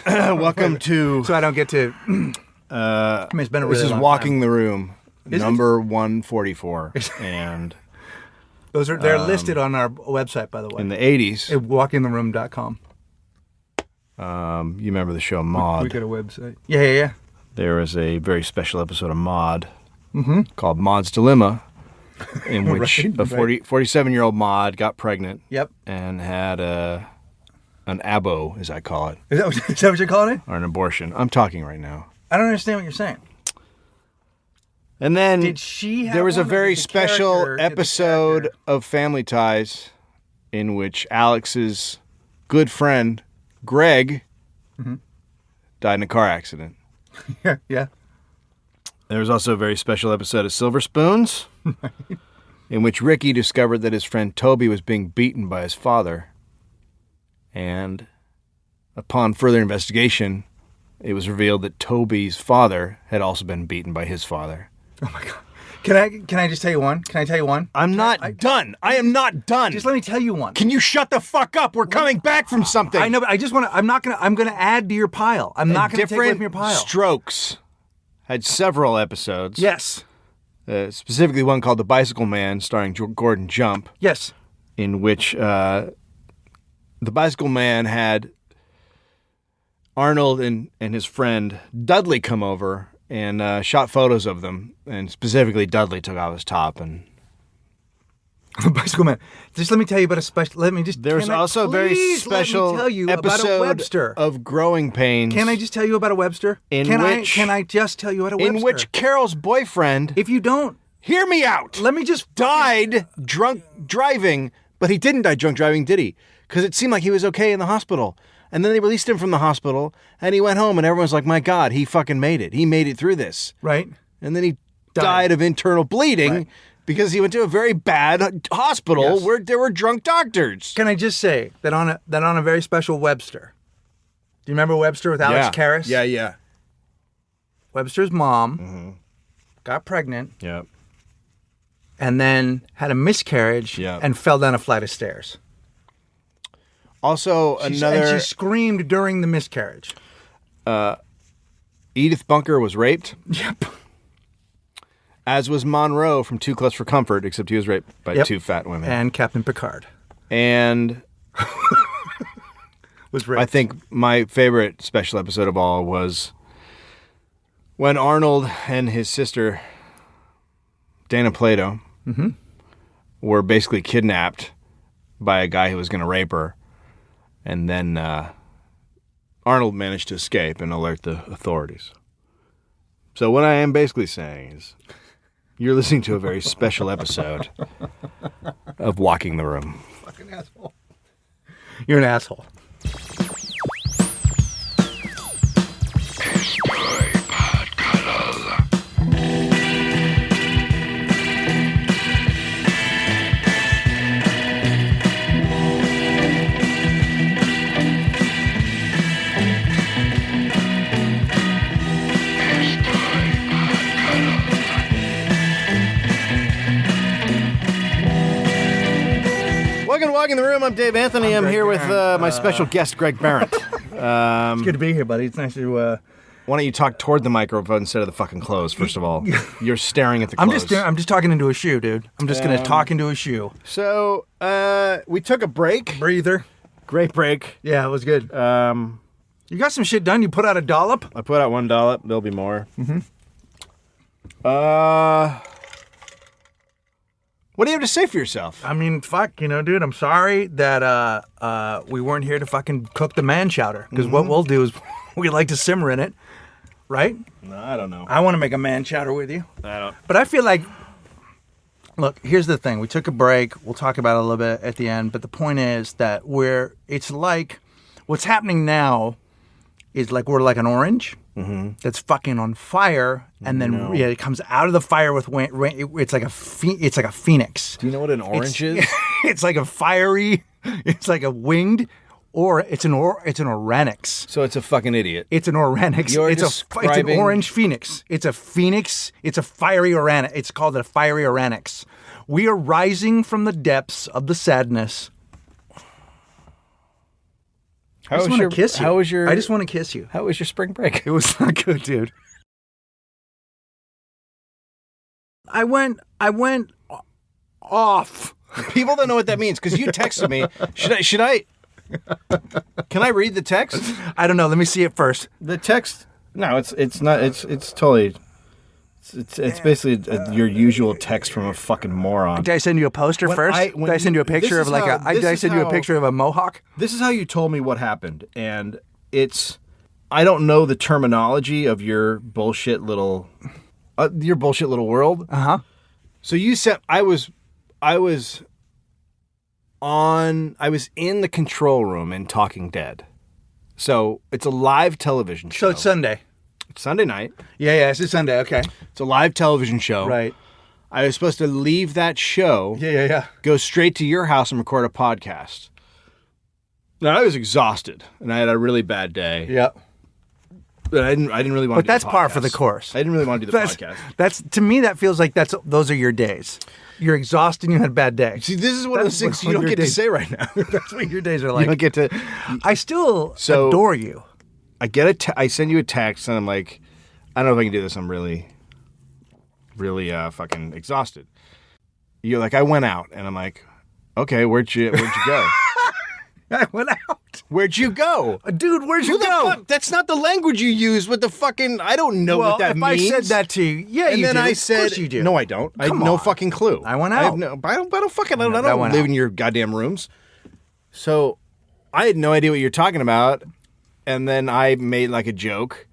Welcome to. So I don't get to. I mean, it's been a really This is long Walking time. the Room, Is it? number 144, and They're listed on our website, by the way. in the 80s, At walkingtheroom.com. you remember the show Maude? We got a website. Yeah. There was a very special episode of Maude called Maude's Dilemma, in which Right, a 47-year-old Maude got pregnant Yep. and had an abo, as I call it, Is that what you're calling it? or an abortion. I'm talking right now. I don't understand what you're saying. And then Did she have there was a one, or very did the special character- did the episode character- of Family Ties in which Alex's good friend, Greg, died in a car accident. Yeah. There was also a very special episode of Silver Spoons in which Ricky discovered that his friend Toby was being beaten by his father. And upon further investigation, it was revealed that Toby's father had also been beaten by his father. Oh my god. Can I just tell you one? Can I tell you one? I'm not done. I am not done. Just let me tell you one. Can you shut the fuck up? We're coming back from something. I know, but I just want to. I'm gonna add to your pile. I'm not gonna take away from your pile. Strokes had several episodes. Yes. Specifically one called The Bicycle Man, starring Gordon Jump, Yes. in which the Bicycle Man had Arnold and his friend Dudley come over and shot photos of them. And specifically, Dudley took off his top. And Bicycle Man. Just let me tell you about a special. Let me just. there was can I also a very please special let me tell you about a episode Webster. of Growing Pains. Can I just tell you about a Webster? Can I just tell you about a Webster? in which Carol's boyfriend, if you don't, hear me out, let me just died drunk driving, but he didn't die drunk driving, did he? Because it seemed like he was okay in the hospital. And then they released him from the hospital, and he went home, and everyone's like, my God, he fucking made it. He made it through this. right. And then he died of internal bleeding Right. because he went to a very bad hospital Yes. where there were drunk doctors. Can I just say that on a very special Webster? Do you remember Webster with Alex Karras? Yeah. Webster's mom got pregnant Yeah. and then had a miscarriage Yeah. and fell down a flight of stairs. Also, And another she screamed during the miscarriage. Edith Bunker was raped, Yep. as was Monroe from Too Close for Comfort, except he was raped by Yep. two fat women. And Captain Picard And was raped. I think my favorite special episode of all was when Arnold and his sister, Dana Plato, were basically kidnapped by a guy who was going to rape her. And then Arnold managed to escape and alert the authorities. So what I am basically saying is you're listening to a very special episode of Walking the Room. Fucking asshole. You're an asshole. Welcome to Walking the Room. I'm Dave Anthony. I'm Greg here with Barrett. my special guest, Greg Barrett. It's good to be here, buddy. It's nice to. Why don't you talk toward the microphone instead of the fucking clothes, first of all? You're staring at the I'm clothes. just talking into a shoe, dude. I'm just gonna talk into a shoe. So, we took a break. Breather. Great break. Yeah, it was good. You got some shit done. You put out a dollop. I put out one dollop. There'll be more. What do you have to say for yourself? I mean, fuck, dude. I'm sorry that we weren't here to fucking cook the man chowder. Because what we'll do is we like to simmer in it, right? No, I don't know. I want to make a man chowder with you. I don't. But I feel like, look, here's the thing. We took a break. We'll talk about it a little bit at the end. But the point is that it's like, what's happening now is like we're like an orange that's fucking on fire, and then it comes out of the fire with it's like a phoenix. Do you know what an orange is? It's like a fiery. It's like a winged, or it's an oranix. So it's a fucking idiot. It's an oranix. You're It's an describing- orange phoenix. It's a phoenix. It's a fiery oranix. It's called a fiery oranix. We are rising from the depths of the sadness. I just want to kiss you. How was your? I just want to kiss you. How was your spring break? It was not good, dude. I went off. People don't know what that means because you texted me. Should I? Can I read the text? I don't know. Let me see it first. The text. No, it's not. It's totally. It's basically your usual text from a fucking moron. Did I send you a poster first? Did I send you a picture of like did I send you a picture of a mohawk? This is how you told me what happened, and I don't know the terminology of your bullshit little world. Uh-huh. So you said I was in the control room in Talking Dead. So it's a live television show. So it's Sunday. It's Sunday night. Yeah, it's Sunday. Okay. It's a live television show. Right. I was supposed to leave that show. Yeah. Go straight to your house and record a podcast. Now I was exhausted and I had a really bad day. Yeah. But I didn't really want to do the podcast. But that's par for the course. I didn't really want to do the podcast. That's to me that feels like those are your days. You're exhausted and you had a bad day. See, this is one of those things you don't get to say right now. That's what your days are like. You don't get to. I still adore you. I send you a text and I'm like, I don't know if I can do this. I'm really fucking exhausted. You're like, I went out, and I'm like, okay, where'd you go? I went out. Where'd you go? Dude, where'd you go? Fuck? That's not the language you use with the fucking. I don't know what that means. If I said that to you, yeah, and you then do. I said, of course you do. No, I don't. I have no fucking clue. I went out. I don't live in your goddamn rooms. So I had no idea what you're talking about, and then I made like a joke,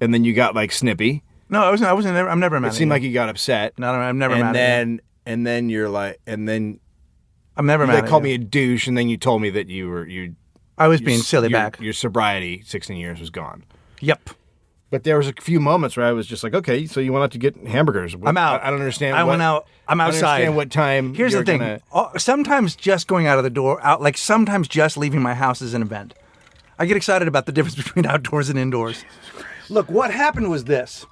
and then you got like snippy. No, I wasn't. I'm never mad. It seemed like you got upset. No, I'm never mad. And then you're like, I'm never mad. They called me a douche, and then you told me that I was being silly back. Your sobriety, 16 years, was gone. Yep. But there was a few moments where I was just like, okay, so you went out to get hamburgers. I'm out. I don't understand. I went out. I'm outside. I don't understand what time. Here's the thing. Sometimes just going out of the door, sometimes just leaving my house is an event. I get excited about the difference between outdoors and indoors. Look, what happened was this.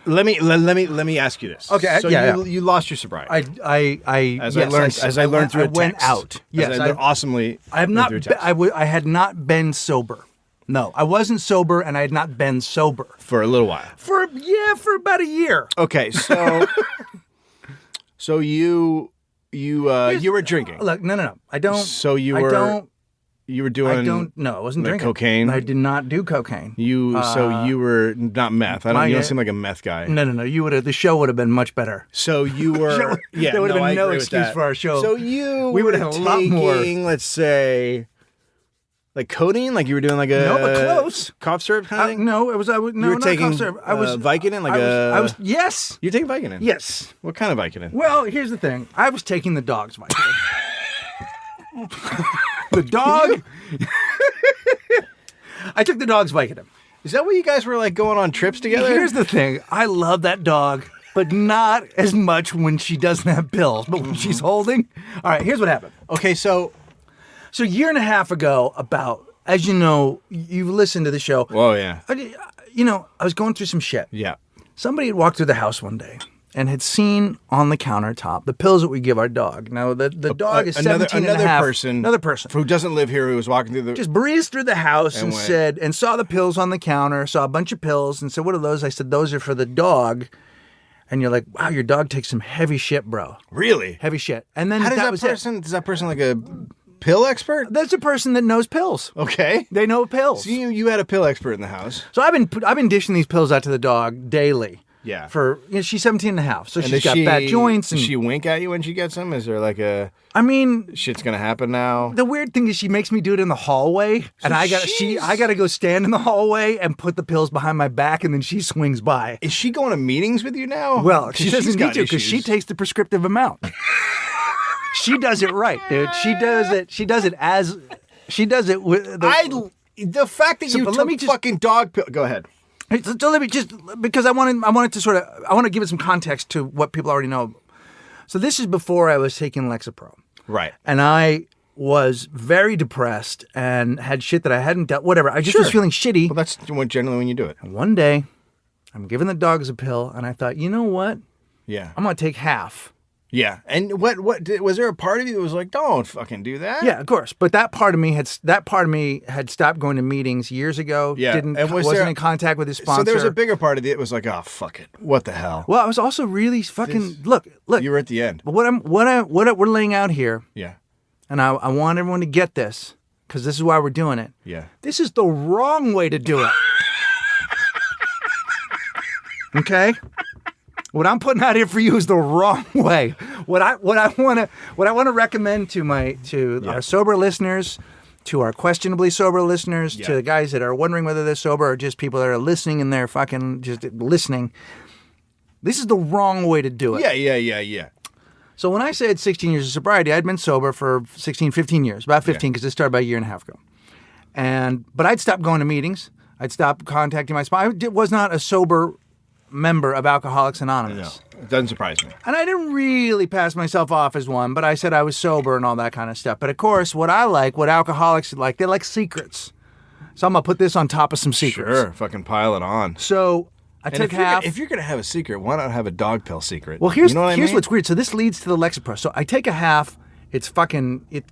Let me ask you this. Okay. So you lost your sobriety. As I learned through a text. I went out. Yes. Awesomely. I have not. I had not been sober. No, I wasn't sober, and I had not been sober for a little while. For about a year. Okay. So you were drinking. Look, no. I don't. So you were. You were doing. No, I wasn't drinking cocaine. I did not do cocaine. So you were not meth. You don't seem like a meth guy. No. You would have. The show would have been much better. So you were. There would have been no excuse for our show. So we would have had a lot more. Let's say, like codeine, like you were doing like a close cough syrup kind of thing. No, it was. You were taking cough syrup. I was Vicodin, I was. Yes. You're taking Vicodin. Yes. What kind of Vicodin? Well, here's the thing. I was taking the dog's Vicodin. The dog. I took the dog's Vicodin. Is that what you guys were like going on trips together? Here's the thing. I love that dog, but not as much when she doesn't have pills. But when she's holding. All right, here's what happened. Okay, so a year and a half ago, as you know, you've listened to the show. Oh, yeah. I was going through some shit. Yeah. Somebody had walked through the house one day and had seen on the countertop the pills that we give our dog. Now, the dog is 17 and a half. Another person. Who doesn't live here, who was walking through just breezed through the house and saw the pills on the counter, saw a bunch of pills and said, what are those? I said, those are for the dog. And you're like, wow, your dog takes some heavy shit, bro. Really? Heavy shit. And then is that person like a pill expert? That's a person that knows pills. Okay. They know pills. So you had a pill expert in the house. So I've been dishing these pills out to the dog daily. Yeah. She's 17 and a half, so she's got bad joints. Does she wink at you when she gets them? Is there like shit's gonna happen now? The weird thing is she makes me do it in the hallway, and I gotta go stand in the hallway and put the pills behind my back, and then she swings by. Is she going to meetings with you now? Well, she doesn't need to because she takes the prescriptive amount. She does it right, dude. She does it with the fact that you took fucking dog pill. Go ahead. So let me just, because I wanted to give it some context to what people already know. So this is before I was taking Lexapro. Right. And I was very depressed and had shit that I hadn't dealt, whatever. I just was feeling shitty. Well, that's generally when you do it. And one day, I'm giving the dogs a pill, and I thought, you know what? Yeah. I'm going to take half. Yeah. And was there a part of you that was like, don't fucking do that? Yeah, of course. But that part of me had stopped going to meetings years ago. Yeah. And wasn't in contact with his sponsor. So there was a bigger part of it that was like, oh, fuck it. What the hell? Well, I was also really fucking look. You were at the end. But what we're laying out here, Yeah. and I want everyone to get this because this is why we're doing it. Yeah. This is the wrong way to do it. Okay? What I'm putting out here for you is the wrong way. What I want to recommend to our sober listeners, to our questionably sober listeners, to the guys that are wondering whether they're sober or just people that are listening and they're fucking just listening. This is the wrong way to do it. Yeah. So when I said 16 years of sobriety, I'd been sober for 16, 15 years, about 15 because it started about a year and a half ago. But I'd stopped going to meetings. I'd stopped contacting my sponsor. I was not a sober member of Alcoholics Anonymous. No, it doesn't surprise me. And I didn't really pass myself off as one, but I said I was sober and all that kind of stuff. But of course, what alcoholics like, they like secrets. So I'm going to put this on top of some secrets. Sure, fucking pile it on. So I took half. If you're going to have a secret, why not have a dog pill secret? Well, here's I mean? what's weird. So this leads to the Lexapro. So I take a half. It's fucking...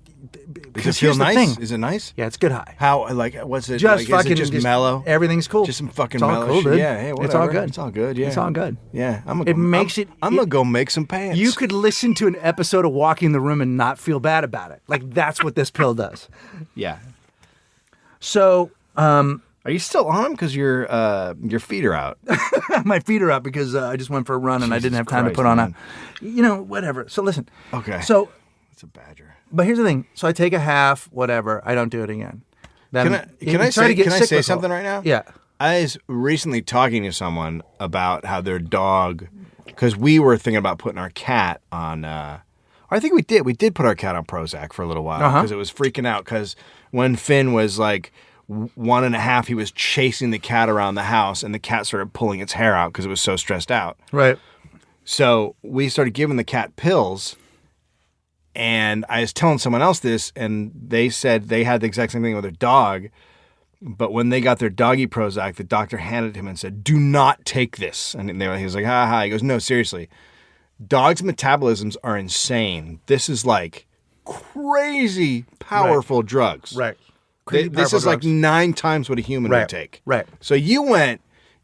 Does it feel nice? Is it nice? Yeah, it's good high. How, like, what's it? Just like, fucking... is it just mellow? Everything's cool. Just some fucking it's all mellow cool, shit. Dude. Yeah, hey, whatever. It's all good. It's all good, yeah. It's all good. Yeah, I'm going to go make some pants. You could listen to an episode of Walking the Room and not feel bad about it. Like, that's what this pill does. Yeah. So... Are you still on them? Because your feet are out. My feet are up because I just went for a run and I didn't have time Christ, to put on man. whatever. So listen. Okay. So... It's a badger. But here's the thing. So I take a half, whatever. I don't do it again. Then Can I say something right now? Yeah. I was recently talking to someone about how their dog, because we were thinking about putting our cat on, I think we did. We did put our cat on Prozac for a little while because it was freaking out. Because when Finn was like 1.5, he was chasing the cat around the house and the cat started pulling its hair out because it was so stressed out. Right. So we started giving the cat pills. And I was telling someone else this, and they said they had the exact same thing with their dog. But when they got their doggy Prozac, the doctor handed him and said, "Do not take this." And he was like, "Ha ha." He goes, "No, seriously. Dogs' metabolisms are insane. This is like crazy powerful drugs. Right. This is like 9 times what a human would take. Right. So you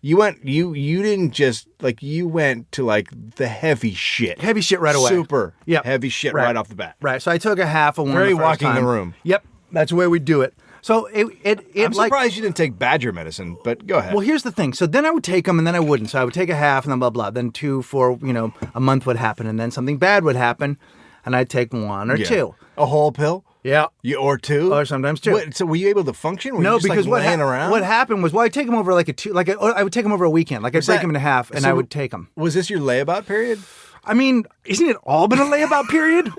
didn't just like, you went to like the heavy shit. Heavy shit right away. Super Yep. heavy shit right off the bat. Right. So I took a half of one. Very the first walking time. the room. Yep. That's where we do it. So I'm surprised you didn't take badger medicine, but go ahead. Well, here's the thing. So then I would take them and then I wouldn't. So I would take a half and then blah, blah. Then 2 for, a month would happen and then something bad would happen and I'd take 1 or 2. A whole pill? Yeah. Or 2? Or sometimes 2. Wait, so were you able to function? Were No, you just because like laying around? what happened was, I'd take them over like I would take them over a weekend. Like I'd break them in half and I would take them. Was this your layabout period? I mean, isn't it all been a layabout period?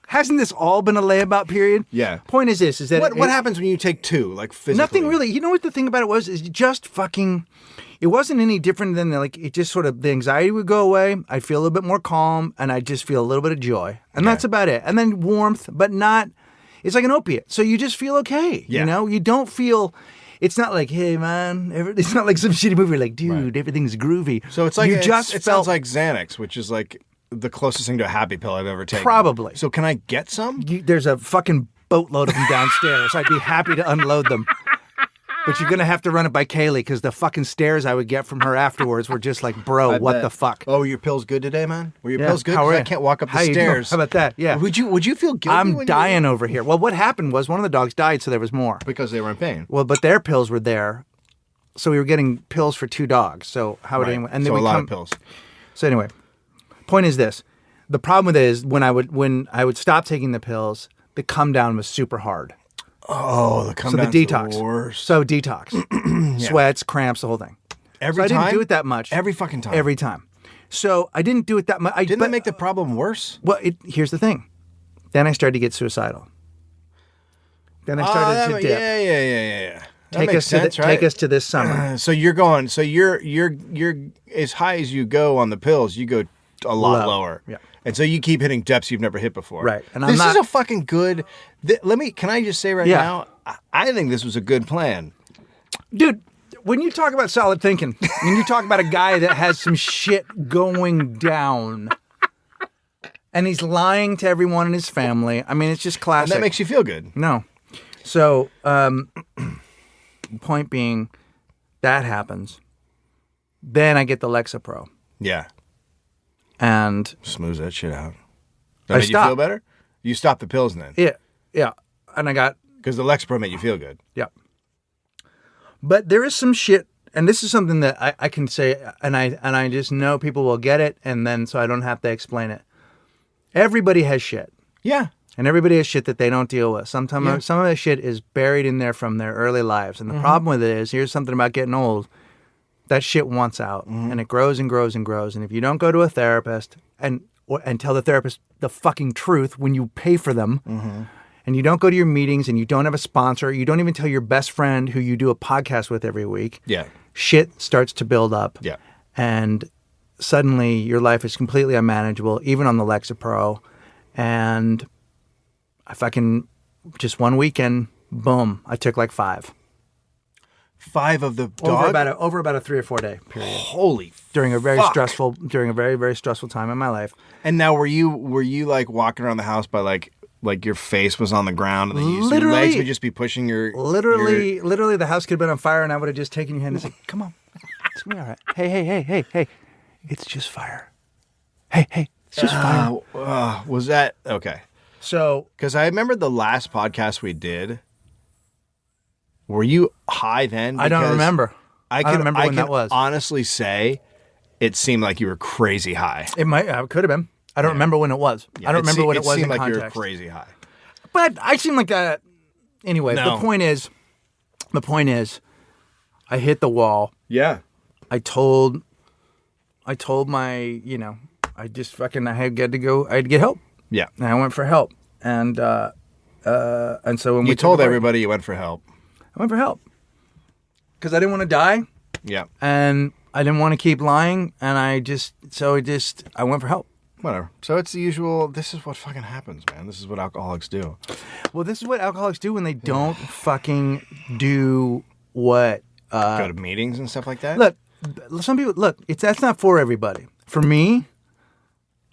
Hasn't this all been a layabout period? Yeah. Point is this, is that... What happens when you take 2, like physically? Nothing really. You know what the thing about it was? Is just fucking... It wasn't any different than like, it just sort of, the anxiety would go away. I'd feel a little bit more calm and I'd just feel a little bit of joy. And that's about it. And then warmth, but not... It's like an opiate. So you just feel okay. Yeah. You don't feel... It's not like, hey, man, it's not like some shitty movie like, dude, everything's groovy. So it's like... it sounds like Xanax, which is like the closest thing to a happy pill I've ever taken. Probably. So can I get some? There's a fucking boatload of them downstairs. I'd be happy to unload them. But you're going to have to run it by Kaylee because the fucking stares I would get from her afterwards were just like, bro, what the fuck? Oh, were your pills good today, man? Were your pills good? How are you? I can't walk up the How you doing? stairs. How about that? Yeah. Would you feel guilty? I'm dying over here. Well, what happened was one of the dogs died, so there was more. Because they were in pain. Well, but their pills were there. So we were getting pills for 2 dogs. So how would anyone... And then so we a lot of pills. So anyway, point is this. The problem with it is when I would stop taking the pills, the come down was super hard. Oh, the come So down's the detox. the worst. So detox. Sweats, cramps, the whole thing. Every so time? I didn't do it that much. Every fucking time? Every time. So I didn't do it that much. Didn't that make the problem worse? Well, here's the thing. Then I started to get suicidal. Then I started to dip. Yeah. Take us to this summer. So you're going. So you're as high as you go on the pills. You go a lot lower. Yeah. And so you keep hitting depths you've never hit before. Right. And this is a fucking good. Can I just say right now? I think this was a good plan. Dude, when you talk about solid thinking, when you talk about a guy that has some shit going down, And he's lying to everyone in his family. I mean, it's just classic. And that makes you feel good. No. So, point being, that happens. Then I get the Lexapro. Yeah. And Smooth that shit out. That I made you stopped. feel better? You stopped the pills then? yeah. And I got, Because the Lexapro made you feel good. yeah. But there is some shit, and this is something that I can say, and I just know people will get it, and then so I don't have to explain it. Everybody has shit. Yeah. And everybody has shit that they don't deal with. Sometimes some of that shit is buried in there from their early lives. And the problem with it is, here's something about getting old, that shit wants out. And it grows and grows and grows. And if you don't go to a therapist and tell the therapist the fucking truth when you pay for them, and you don't go to your meetings and you don't have a sponsor, you don't even tell your best friend who you do a podcast with every week, shit starts to build up. Yeah. And suddenly your life is completely unmanageable, even on the Lexapro. And if I can, just one weekend, boom, I took like 5. 5 of the dog? Over about a 3 or 4 day period. Holy During a very fuck. very stressful time in my life. And now were you like walking around the house by like your face was on the ground and then your legs Literally- would just be pushing your Literally, the house could have been on fire and I would have just taken your hand and said, come on, it's gonna be all right. Hey, it's just fire. Hey, it's just fire. Was that okay? So, Because I remember the last podcast we did. Were you high then? I don't Because remember. I don't remember when that was. Honestly say it seemed like you were crazy high. It could have been. I don't remember when it was. I don't remember what it was seemed in like context. you were crazy high. But I seem like that. Anyway, No. the point is, I hit the wall. Yeah. I told my, I just fucking, I had to go, I had to get help. Yeah. And I went for help. And so when You we told took a break, everybody you went for help. I went for help. Because I didn't want to die. Yeah. And I didn't want to keep lying. And I went for help. Whatever. So it's the usual. This is what fucking happens, man. This is what alcoholics do. Well, this is what alcoholics do when they don't fucking do what. Go to meetings and stuff like that. Look, some people that's not for everybody. For me,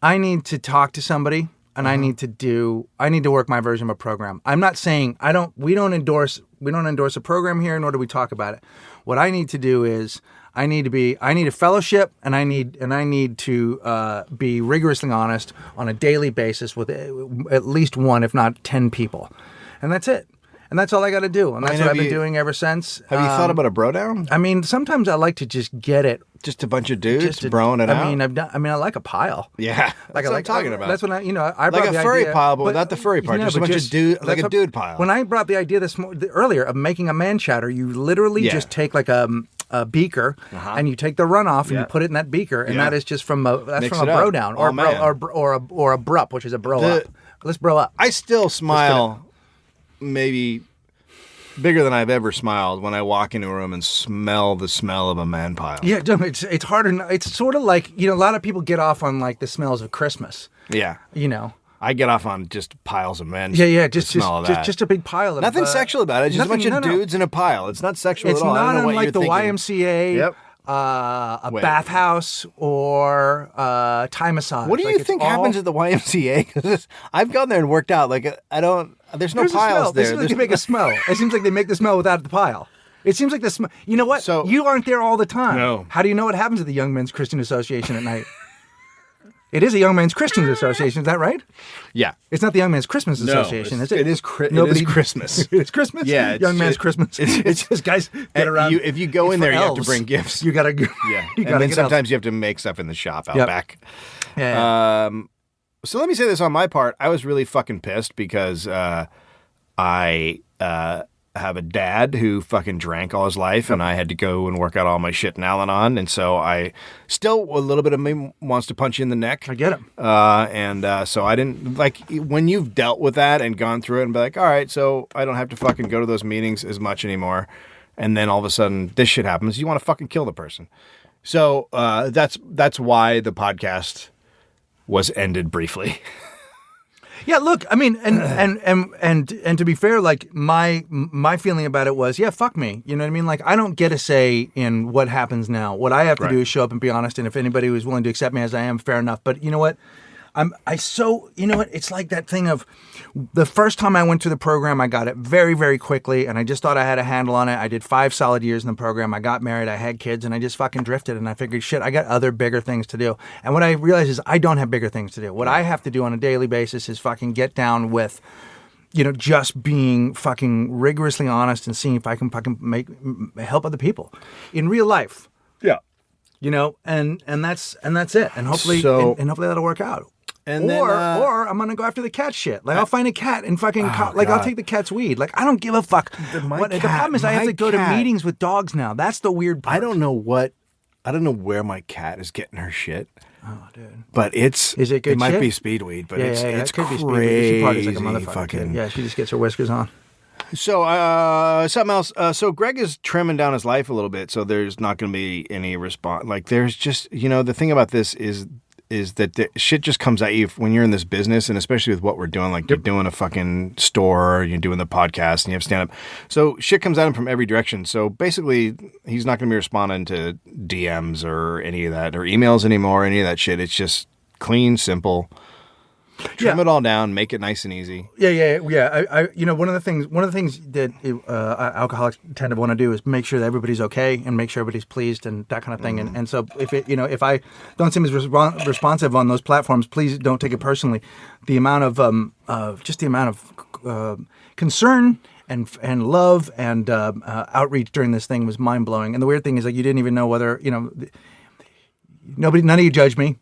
I need to talk to somebody and I need to work my version of a program. I'm not saying we don't endorse a program here, nor do we talk about it. What I need to do is I need a fellowship and I need to be rigorously honest on a daily basis with at least 1, if not 10 people. And that's it. And that's all I got to do. And that's what I've been doing ever since. Have you thought about a bro down? I mean, sometimes I like to just get it. Just a bunch of dudes broing it out? I mean, I like a pile. Yeah. That's what I'm talking about. That's when I brought like a the furry idea, pile, but without the furry part. Just a bunch of dude, like a dude pile. When I brought the idea earlier of making a man chatter, you literally just take like a beaker and you take the runoff and you put it in that beaker, and that is just from a bro down or a brup, which is a bro up. Let's bro up. I still smile, maybe bigger than I've ever smiled when I walk into a room and smell the smell of a man pile. Yeah, it's harder. It's sort of like, a lot of people get off on like the smells of Christmas. Yeah. I get off on just piles of men. Yeah, just a big pile of nothing sexual about it. Just a bunch of dudes in a pile. It's not sexual it's at all. It's I not don't know unlike the thinking. YMCA, Yep. A bathhouse, or Thai massage. What do you think happens at the YMCA? Because I've gone there and worked out. Like I don't. There's no piles there. It seems like they make a smell. It seems like they make the smell without the pile. It seems like the smell. You know what? So, you aren't there all the time. No. How do you know what happens at the Young Men's Christian Association at night? It is a Young Men's Christian Association, is that right? Yeah. It's not the Young Men's Christmas Association, is it? It is Christmas. It's Christmas? Yeah. Young Men's Christmas. It's just, guys, get around. If you go in there, you have to bring gifts. You got to go. Yeah. You And then sometimes you have to make stuff in the shop out back. Yeah. So let me say this on my part. I was really fucking pissed because I have a dad who fucking drank all his life, and I had to go and work out all my shit in Al-Anon, and so I still, a little bit of me wants to punch you in the neck. I get it. So I didn't, like, when you've dealt with that and gone through it and be like, all right, so I don't have to fucking go to those meetings as much anymore, and then all of a sudden this shit happens, you want to fucking kill the person. So that's why the podcast was ended briefly. Yeah, look, I mean, and to be fair, like my feeling about it was, yeah, fuck me. You know what I mean? Like, I don't get a say in what happens now. What I have to do is show up and be honest. And if anybody was willing to accept me as I am, fair enough. But you know what? you know what? It's like that thing of the first time I went through the program, I got it very, very quickly, and I just thought I had a handle on it. I did 5 solid years in the program. I got married, I had kids, and I just fucking drifted. And I figured, shit, I got other bigger things to do. And what I realized is I don't have bigger things to do. What I have to do on a daily basis is fucking get down with, you know, just being fucking rigorously honest and seeing if I can fucking help other people in real life. Yeah. You know, and that's it. And hopefully, and hopefully that'll work out. And or then, I'm gonna go after the cat shit. Like I'll find a cat and fucking I'll take the cat's weed. Like I don't give a fuck. The problem is I have to go to meetings with dogs now. That's the weird part. I don't know where my cat is getting her shit. Oh, dude. But is it good It might shit? be speed weed, but it's it could crazy. be speed weed. She parties like a motherfucker. Fucking. Yeah, she just gets her whiskers on. So, something else. So Greg is trimming down his life a little bit, so there's not going to be any response. Like, there's just, you know, the thing about this is that the shit just comes at you when you're in this business, and especially with what we're doing. Like, you're doing a fucking store, you're doing the podcast, and you have stand up. So shit comes at him from every direction. So basically, he's not going to be responding to DMs or any of that, or emails anymore, any of that shit. It's just clean, simple. Trim it all down, make it nice and easy. Yeah. I you know, one of the things that alcoholics tend to want to do is make sure that everybody's okay and make sure everybody's pleased and that kind of thing. And so if I don't seem as responsive on those platforms, please don't take it personally. The amount of concern and love and outreach during this thing was mind blowing. And the weird thing is, like, you didn't even know whether, you know, none of you judged me.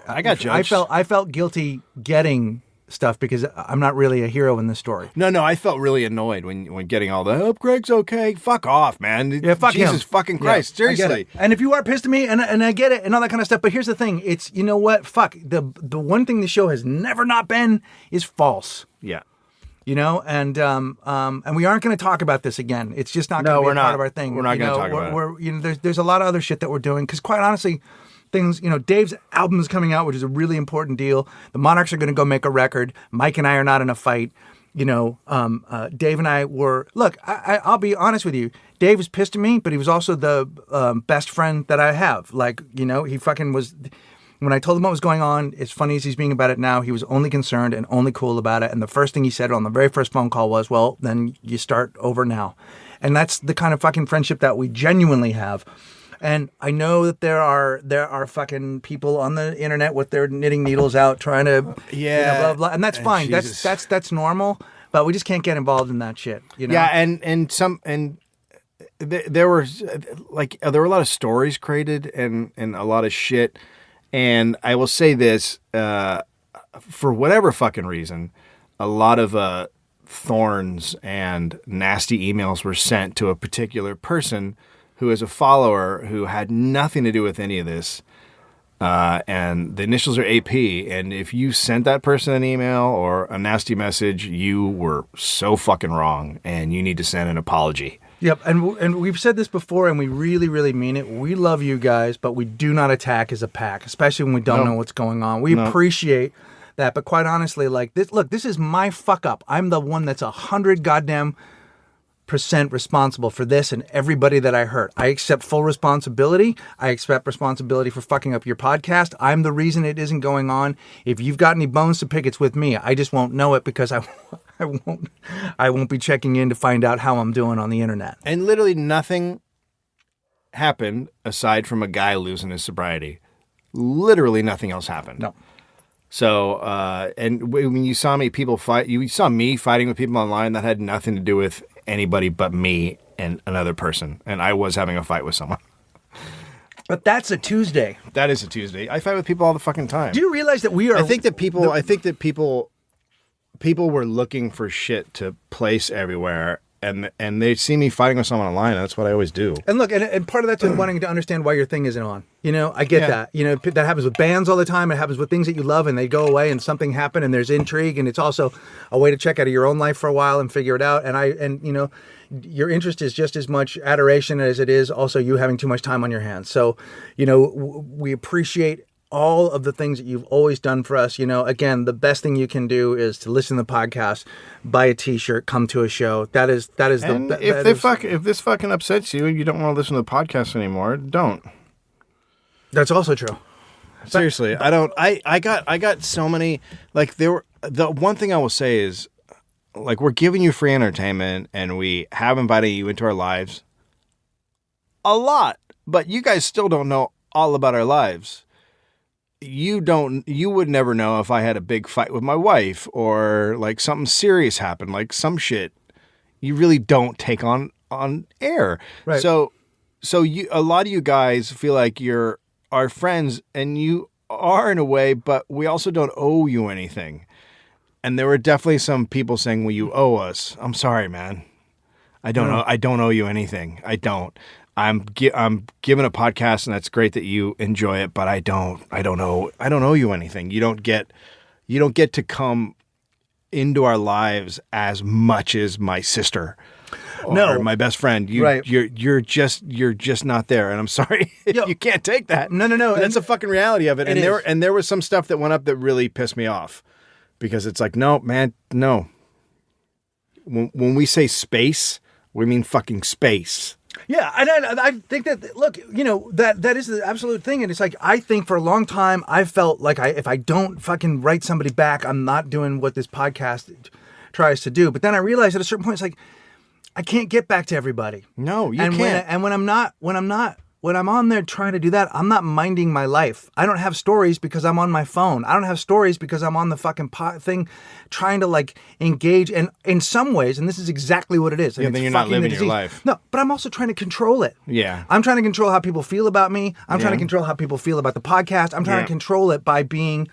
I got judged. I felt guilty getting stuff because I'm not really a hero in this story. No, I felt really annoyed when getting all the "oh, Greg's okay." Fuck off, man. Yeah, fuck Jesus him. fucking Christ. Yeah, seriously. And if you are pissed at me, and I get it, and all that kind of stuff, but here's the thing: it's, you know what? Fuck, the one thing the show has never not been is false. Yeah. You know, and we aren't going to talk about this again. It's just not going to be part of our thing. We're not going to talk about it. You know, there's a lot of other shit that we're doing because, quite honestly, things, you know, Dave's album is coming out, which is a really important deal. The Monarchs are going to go make a record. Mike and I are not in a fight. You know, Dave and I were, look, I'll be honest with you. Dave was pissed at me, but he was also the best friend that I have. Like, you know, he fucking was, when I told him what was going on, as funny as he's being about it now, he was only concerned and only cool about it. And the first thing he said on the very first phone call was, well, then you start over now. And that's the kind of fucking friendship that we genuinely have. And I know that there are fucking people on the internet with their knitting needles out trying to, you know, blah, blah, and that's fine. Jesus. That's normal. But we just can't get involved in that shit. You know? Yeah, there were a lot of stories created and a lot of shit. And I will say this, for whatever fucking reason, a lot of thorns and nasty emails were sent to a particular person who is a follower who had nothing to do with any of this. And the initials are AP. And if you sent that person an email or a nasty message, you were so fucking wrong and you need to send an apology. Yep. And we've said this before and we really, really mean it. We love you guys, but we do not attack as a pack, especially when we don't know what's going on. We appreciate that. But quite honestly, like this, look, this is my fuck up. I'm the one that's 100 goddamn % responsible for this and everybody that I hurt. I accept full responsibility. I accept responsibility for fucking up your podcast. I'm the reason it isn't going on. If you've got any bones to pick, it's with me. I just won't know it because I won't be checking in to find out how I'm doing on the internet. And literally nothing happened aside from a guy losing his sobriety. Literally nothing else happened. No. So, and when you saw you saw me fighting with people online that had nothing to do with anybody but me and another person. And I was having a fight with someone. But that's a Tuesday. That is a Tuesday. I fight with people all the fucking time. Do you realize that we are... I think that people were looking for shit to place everywhere. And they see me fighting with someone online, and that's what I always do. And look, and part of that's wanting to understand why your thing isn't on. You know, I get that. You know, that happens with bands all the time. It happens with things that you love, and they go away, and something happened, and there's intrigue, and it's also a way to check out of your own life for a while and figure it out. And you know, your interest is just as much adoration as it is also you having too much time on your hands. So, you know, we appreciate all of the things that you've always done for us. You know, again, the best thing you can do is to listen to the podcast, buy a t-shirt, come to a show. If this fucking upsets you and you don't want to listen to the podcast anymore, don't. That's also true. Seriously, I don't. I got so many. Like the one thing I will say is, like, we're giving you free entertainment and we have invited you into our lives a lot, but you guys still don't know all about our lives. You would never know if I had a big fight with my wife or like something serious happened, like some shit you really don't take on air. Right. So a lot of you guys feel like you're our friends, and you are in a way, but we also don't owe you anything. And there were definitely some people saying, well, you owe us. I'm sorry, man. I don't know. I don't owe you anything. I don't. I'm giving a podcast, and that's great that you enjoy it, but I don't owe you anything. You don't get to come into our lives as much as my sister or my best friend. You're just not there, and I'm sorry if you can't take that. No. That's a fucking reality of it. And there was some stuff that went up that really pissed me off, because it's like, no, man, no. When we say space, we mean fucking space. Yeah, and I think that, look, that is the absolute thing. And it's like, I think for a long time, I felt like if I don't fucking write somebody back, I'm not doing what this podcast tries to do. But then I realized at a certain point, it's like, I can't get back to everybody. No, you can't. When I'm on there trying to do that, I'm not minding my life. I don't have stories because I'm on my phone. I don't have stories because I'm on the fucking thing trying to like engage. And in some ways, and this is exactly what it is. Yeah, then you're not living your life. No, but I'm also trying to control it. Yeah. I'm trying to control how people feel about me. I'm trying to control how people feel about the podcast. I'm trying to control it by being,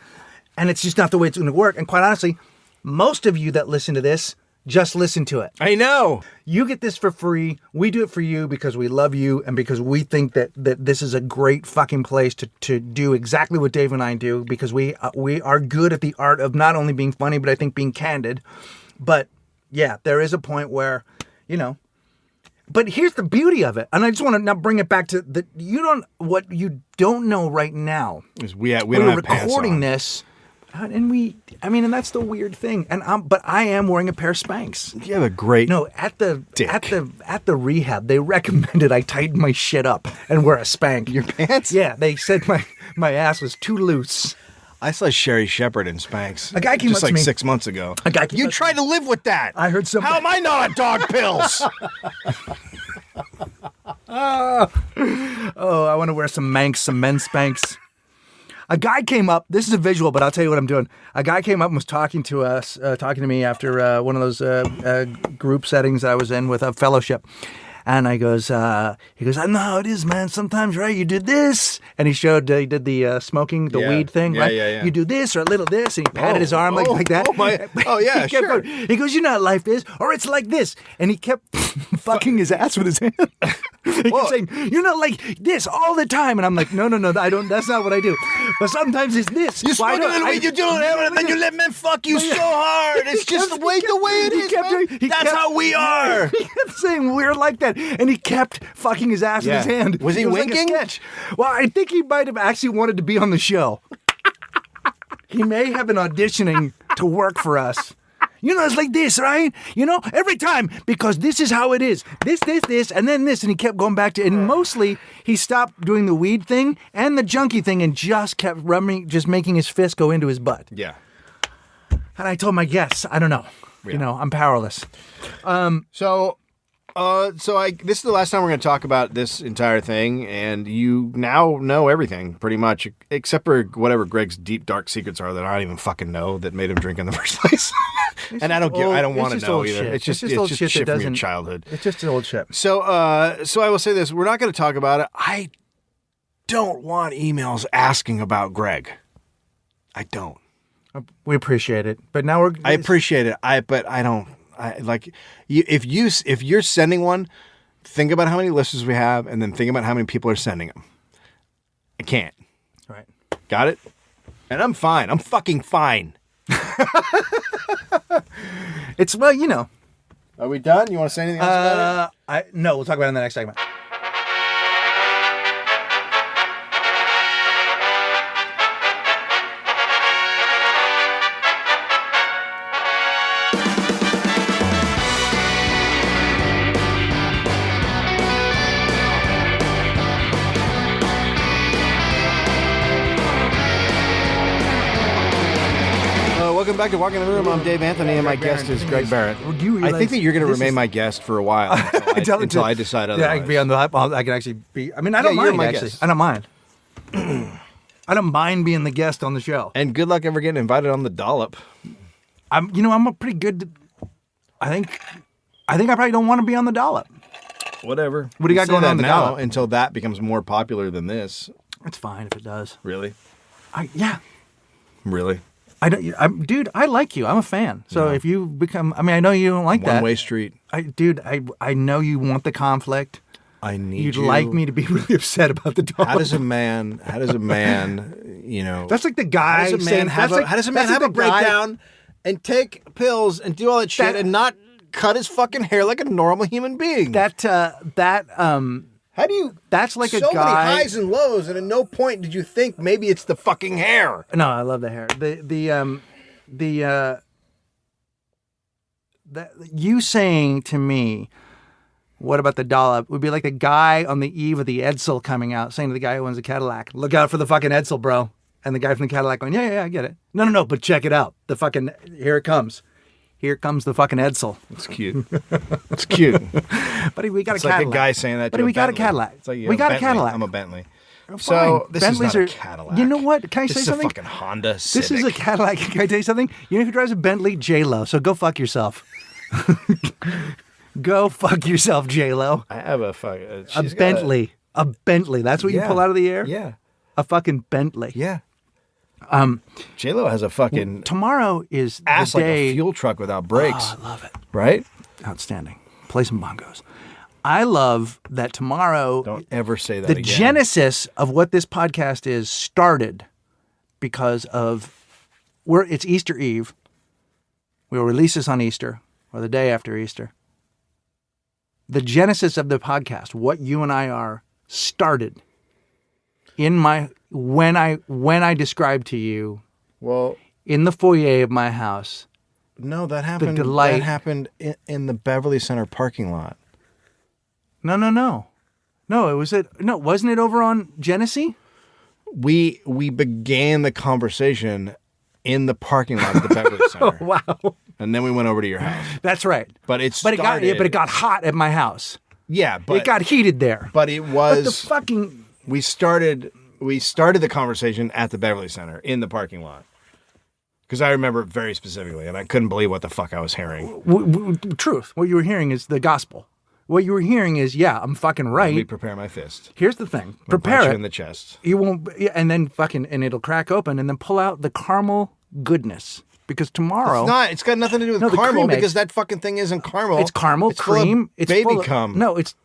and it's just not the way it's going to work. And quite honestly, most of you that listen to this, just listen to it. I know. You get this for free. We do it for you because we love you and because we think that this is a great fucking place to do exactly what Dave and I do, because we are good at the art of not only being funny, but I think being candid. But yeah, there is a point where, but here's the beauty of it. And I just want to now bring it back to what you don't know right now is we don't have pants recording on. This. And that's the weird thing. But I am wearing a pair of Spanx. You have a great at the rehab, they recommended I tighten my shit up and wear a Spank. Your pants? Yeah, they said my ass was too loose. I saw Sherry Shepherd in Spanx. A guy came just up to me 6 months ago. You tried to live with that. I heard somebody. How am I not on dog pills? I want to wear some men's Spanx. A guy came up. This is a visual, but I'll tell you what I'm doing. A guy came up and was talking to me after one of those group settings I was in with a fellowship. And he goes, I know how it is, man. Sometimes, right, you do this. And he showed, he did the smoking, the weed thing, right? Yeah. You do this or a little this. And he patted his arm like that. Yeah, sure. He goes, you know how life is, or it's like this. And he kept fucking his ass with his hand. He kept saying, like this all the time. And I'm like, no, I don't, that's not what I do. But sometimes it's this. You smoke a little weed, you do it, and then you let men fuck you so hard. It's just the way it is, man. That's how we are. He kept saying we're like that. And he kept fucking his ass with his hand. Was he winking? Like a sketch. Well, I think he might have actually wanted to be on the show. He may have been auditioning to work for us. It's like this, right? Every time, because this is how it is. This, and then this. And he kept going back to, and mostly he stopped doing the weed thing and the junkie thing and just kept just making his fist go into his butt. Yeah. And I told him, yes, I don't know. Yeah. I'm powerless. This is the last time we're going to talk about this entire thing, and you now know everything pretty much, except for whatever Greg's deep dark secrets are that I don't even fucking know that made him drink in the first place. And I don't want to know either. Shit. It's just old shit from your childhood. It's just old shit. So I will say this: we're not going to talk about it. I don't want emails asking about Greg. I don't. We appreciate it, but now I appreciate it. But I don't. If you're sending one, think about how many listeners we have, and then think about how many people are sending them. I can't. Right. Got it? And I'm fine. I'm fucking fine. It's Are we done? You want to say anything else about it? No, we'll talk about it in the next segment. welcome back to Walking in the Room. I'm Dave Anthony, and my guest is Greg Barrett. Do you realize I think that you're going to this remain is- my guest for a while until I decide otherwise. Yeah, I can be on the. I can actually be. I mean, I don't Yeah, you're mind. my Actually, guest. I don't mind. I don't mind being the guest on the show. And good luck ever getting invited on the dollop. I'm a pretty good. I think I probably don't want to be on the dollop. Whatever. What do you got say going that on the now dollop? until that becomes more popular than this? It's fine if it does. Really? Yeah. Really? Dude, I like you. I'm a fan. So if you become, I mean, I know you don't like that. One-way street. I know you want the conflict. I need You'd you. like me to be really upset about the dog. How does a man, you know... That's like the guy How does a man saying, have a breakdown and take pills and do all that shit and not cut his fucking hair like a normal human being? How do you... That's like so a guy. many highs and lows, and at no point did you think maybe it's the fucking hair. No, I love the hair. You saying to me, what about the dollop, would be like the guy on the eve of the Edsel coming out saying to the guy who owns a Cadillac, look out for the fucking Edsel, bro. And the guy from the Cadillac going, yeah, I get it. No, but check it out. The fucking, here it comes. Here comes the fucking Edsel. It's cute. It's cute. Buddy, we got It's a Cadillac. like a guy saying that Buddy, to we got a Bentley. Cadillac. It's like, we got a Bentley. Cadillac. I'm a Bentley. Fine. So this Bentleys is not are, a Cadillac. You know what? Can I say this something? is a fucking Honda Civic. This is a Cadillac. Can I tell you something? You know who drives a Bentley? J-Lo. So go fuck yourself. Go fuck yourself, J-Lo. I have a fuck. A Bentley. A Bentley. That's what you pull out of the air? Yeah. A fucking Bentley. Yeah. J-Lo has a fucking Tomorrow is ass the day. like a fuel truck without brakes. Oh, I love it. Right? Outstanding. Play some bongos. I love that tomorrow. Don't ever say that the again. genesis of what this podcast is started because of it's Easter Eve. We'll release this on Easter or the day after Easter. The genesis of the podcast, what you and I are, started in when I described to you in the foyer of my house. No, that happened. delight. That happened in the Beverly Center parking lot. No. No, wasn't it over on Genesee? We began the conversation in the parking lot of the Beverly Center. Wow. And then we went over to your house. That's right. But it started. It got hot at my house. Yeah, but it got heated there. But it was. But the fucking. We started the conversation at the Beverly Center in the parking lot. Because I remember it very specifically, and I couldn't believe what the fuck I was hearing. Truth. What you were hearing is the gospel. What you were hearing is, yeah, I'm fucking right. Let me prepare my fist. Here's the thing. I'll Prepare punch it. you in the chest. You won't, and then and it'll crack open, and then pull out the caramel goodness. Because tomorrow. It's not. It's got nothing to do with the caramel cream because eggs. that fucking thing isn't caramel. It's caramel, it's full of cream. It's baby full of, cum. No, it's.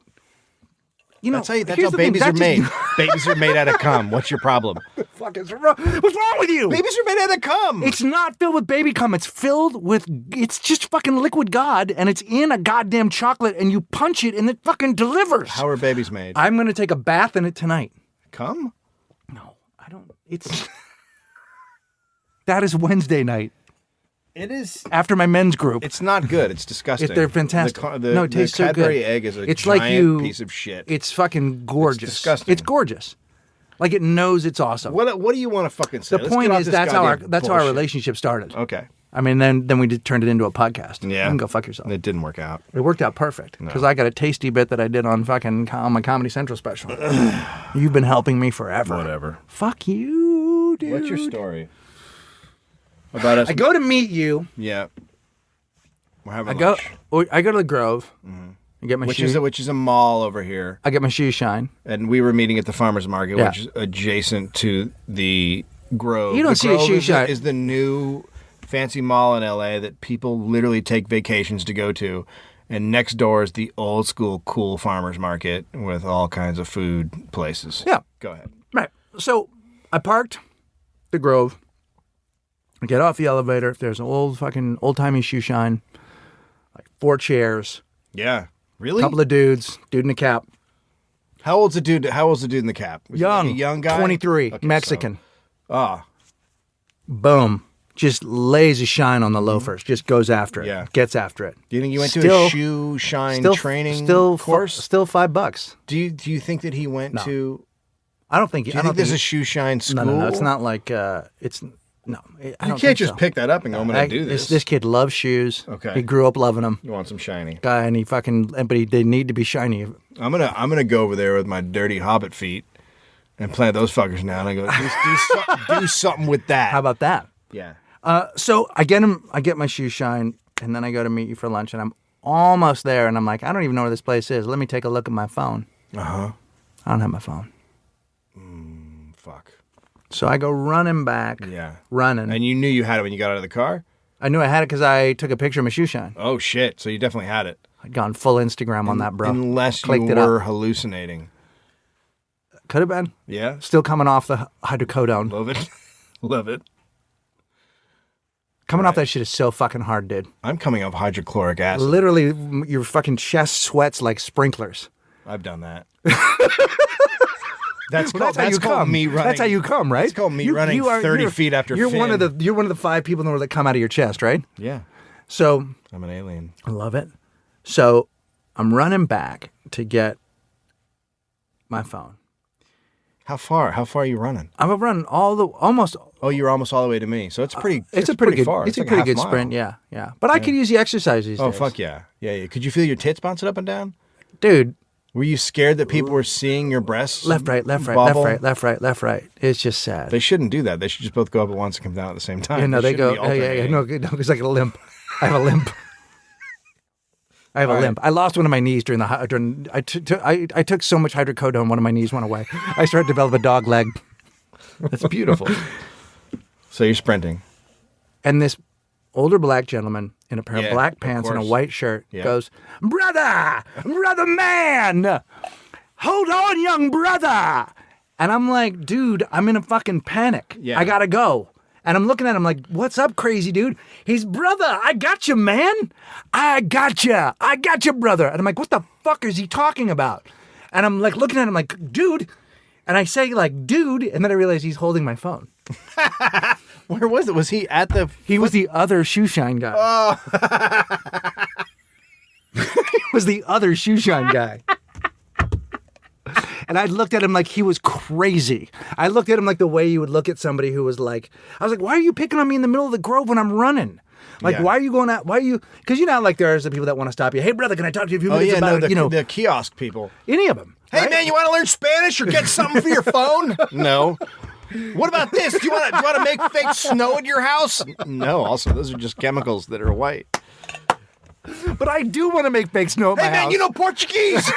That's how here's the thing, babies are that's made. just- Babies are made out of cum. What's your problem? Fuck is wrong? What's wrong with you? Babies are made out of cum. It's not filled with baby cum. It's filled with. It's just fucking liquid God, and it's in a goddamn chocolate, and you punch it, and it fucking delivers. How are babies made? I'm gonna take a bath in it tonight. Cum? No, I don't. It's. That is Wednesday night It is. after my men's group. It's not good. It's disgusting. They're fantastic. The It tastes so Cadbury good. egg is a It's giant like you. piece of shit. It's fucking gorgeous. It's disgusting. It's gorgeous. Like it knows it's awesome. What do you want to fucking say? The Let's point get off is this that's how our goddamn relationship started. Okay. I mean, then we turned it into a podcast. Yeah. You can go fuck yourself. It didn't work out. It worked out perfect because I got a tasty bit that I did on my Comedy Central special. You've been helping me forever. Whatever. Fuck you, dude. What's your story? About us? I go to meet you. Yeah. We're having I go lunch. to the Grove. I get my Which shoe. is a mall over here. I get my shoe shine. And we were meeting at the farmer's market, Yeah. which is adjacent to the Grove. You don't the see a Grove shoe is shine. is the new fancy mall in LA that people literally take vacations to go to. And next door is the old school cool farmer's market with all kinds of food places. Yeah. Go ahead. Right. So I parked the Grove. I get off the elevator. There's an old-timey shoe shine. Like 4 chairs. Yeah. Really? Couple of dudes. Dude in a cap. How old's the dude in the cap? Was he Young. like a young guy? 23. Okay, Mexican. so- Boom. Just lays a shine on the loafers. Just goes after it. Yeah. Gets after it. Do you think you went to Still- a shoe shine training still course? Still $5. Do you think that he went to? I don't think. Do you think there's a shoe shine school? No. It's not like it's. No, I You don't can't think just so. pick that up and go, I'm going to do this. This kid loves shoes. Okay. He grew up loving them. You want some shiny. Guy, and they need to be shiny. I'm gonna go over there with my dirty hobbit feet and plant those fuckers down and go, do something with that. How about that? Yeah. So I get my shoes shine, and then I go to meet you for lunch, and I'm almost there, and I'm like, I don't even know where this place is. Let me take a look at my phone. Uh-huh. I don't have my phone. Fuck. So I go running back. Yeah. Running. And you knew you had it when you got out of the car? I knew I had it because I took a picture of my shoe shine. Oh, shit. So you definitely had it. I'd gone full Instagram on that, bro. Unless you Clicked it were up. hallucinating. Could have been. Yeah? Still coming off the hydrocodone. Love it. Love it. Coming off that shit is so fucking hard, dude. I'm coming off hydrochloric acid. Literally, your fucking chest sweats like sprinklers. I've done that. That's Well, called, how you called come. me running. That's how you come, right? That's called me running 30 feet after you're Finn. one of the 5 people in the world that come out of your chest, right? Yeah. So I'm an alien. I love it. So I'm running back to get my phone. How far? How far are you running? I'm running almost. Oh, you're almost all the way to me. So it's pretty. It's a pretty good. far. It's a like pretty half good mile. sprint. Yeah, yeah. But I could use the exercise these Oh days. fuck yeah. Yeah. Could you feel your tits bouncing up and down? Dude. Were you scared that people were seeing your breasts? Left, right, left, right, bobble? left, right. It's just sad. They shouldn't do that. They should just both go up at once and come down at the same time. Yeah, no, they go. shouldn't be Yeah, alternating. no, it's like a limp. I have a limp. I have a limp. I lost one of my knees during the. I took so much hydrocodone, one of my knees went away. I started to develop a dog leg. That's beautiful. So you're sprinting. And this older black gentleman in a pair Yeah, of black of pants and a course. white shirt Yeah. goes, brother man, hold on, young brother. And I'm like, dude, I'm in a fucking panic. Yeah. I gotta go. And I'm looking at him like, what's up, crazy dude? He's, brother, I got you, man. I got you, brother. And I'm like, what the fuck is he talking about? And I'm like looking at him like, dude. And I say like, dude. And then I realize he's holding my phone. Where was it? Was he at the? He was the other shoe shine guy. Oh. He was the other shoe shine guy. And I looked at him like he was crazy. I looked at him like the way you would look at somebody who was like, I was like, why are you picking on me in the middle of the grove when I'm running? Like, Yeah. why are you going out? Why are you? Because you know, like there's the people that want to stop you. Hey, brother, can I talk to you a few Oh minutes yeah, about, no, the kiosk people. any of them? Hey right? man, you want to learn Spanish or get something for your phone? No. What about this? Do you want to make fake snow at your house? No. Also, those are just chemicals that are white. But I do want to make fake snow at Hey my man, house. you know Portuguese?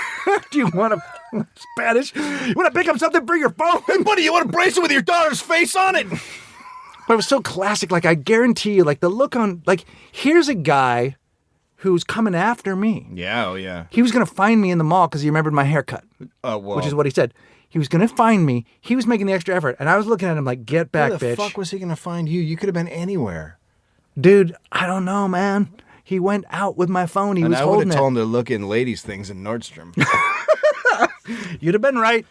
Do you want to Spanish? You want to pick up something for your phone? Hey buddy, you want a bracelet with your daughter's face on it? But it was so classic. Like, I guarantee you, like, the look on, like, here's a guy who's coming after me. Yeah. Oh yeah. He was going to find me in the mall because he remembered my haircut, Oh well. which is what he said. He was going to find me. He was making the extra effort. And I was looking at him like, get back, Where the bitch. fuck was he gonna find you? You could have been anywhere. Dude, I don't know, man. He went out with my phone. He And was I would holding have it. told him to look in ladies' things in Nordstrom. You'd have been right.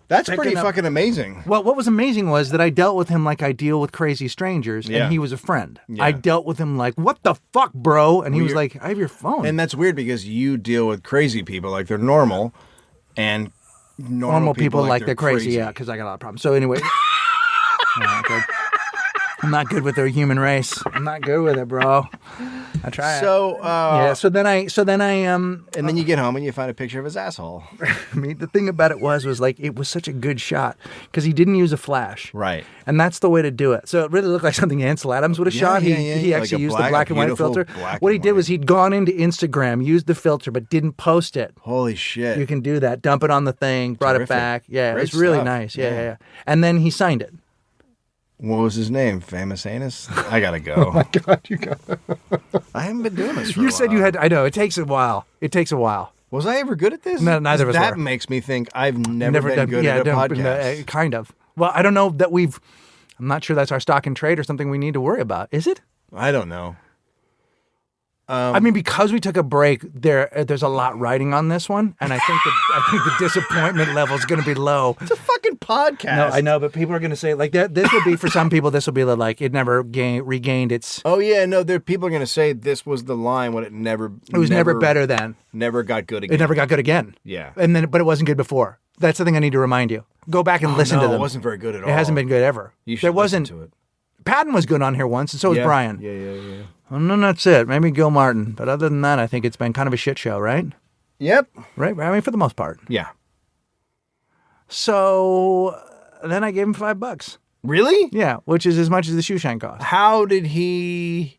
That's Picking pretty up- fucking amazing. Well, what was amazing was that I dealt with him like I deal with crazy strangers, Yeah. and he was a friend. Yeah. I dealt with him like, what the fuck, bro? And he Well, was you're- like, I have your phone. And that's weird because you deal with crazy people like they're normal, and Normal people like they're crazy. Yeah, because I got a lot of problems. So anyway, I'm not good with the human race. I'm not good with it, bro. I try it. So, Yeah. So then I and then you get home and you find a picture of his asshole. I mean, the thing about it was like it was such a good shot because he didn't use a flash, Right. and that's the way to do it. So it really looked like something Ansel Adams would have Yeah, shot. yeah, He yeah, actually like a used the black- black and white beautiful filter. black What he and did white. was he'd gone into Instagram, used the filter, but didn't post it. Holy shit. You can do that. Dump it on the thing, brought Terrific. it back. Yeah, Great it's really stuff. nice. Yeah, Yeah. yeah, yeah. And then he signed it. What was his name? Famous Anus? I gotta go. God, you got. I haven't been doing this for a You said while. you had. I know it takes a while. It takes a while. Was I ever good at this? No, neither of us That were. makes me think I've never been good at a podcast. kind of. Well, I don't know that we've. I'm not sure that's our stock and trade or something we need to worry about. Is it? I don't know. I mean, because we took a break, there's a lot riding on this one, and I think the disappointment level is going to be low. It's a fucking podcast. No, I know, but people are going to say like that. This will be for some people. This will be like it never regained its. Oh yeah, no. People are gonna say this was the line when it never. It was never better than. Never got good again. It never got good again. Yeah. But it wasn't good before. That's the thing I need to remind you. Go back and listen no, to them. it wasn't very good at all. It hasn't been good ever. You should There wasn't. listen to it. Patton was good on here once, and so was Yeah. Brian. Yeah. And then that's it. Maybe Gil Martin. But other than that, I think it's been kind of a shit show, right? Yep. Right? I mean, for the most part. Yeah. So then I gave him $5. Really? Yeah, which is as much as the shoe shine cost. How did he...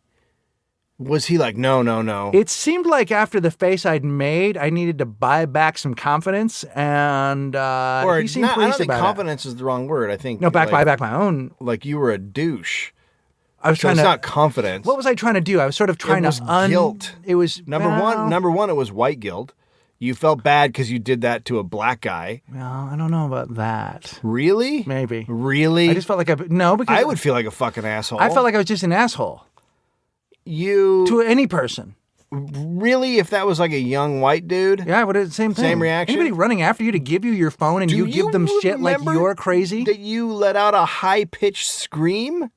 Was he like, no? It seemed like after the face I'd made, I needed to buy back some confidence, and Or he seemed not, I don't pleased think about confidence is the wrong word. I think... it. No, like, buy back my own. Like you were a douche. I was So trying it's to... not confidence. What was I trying to do? I was sort of trying was to... guilt. It was... Number one, it was white guilt. You felt bad because you did that to a black guy. Well, I don't know about that. Really? Maybe. Really? I just felt like because I would feel like a fucking asshole. I felt like I was just an asshole you to any person. really, if that was like a young white dude. Yeah, I would have the same thing. Same reaction? Anybody running after you to give you your phone and Do you give them shit like remember you're crazy? That you let out a high pitched scream.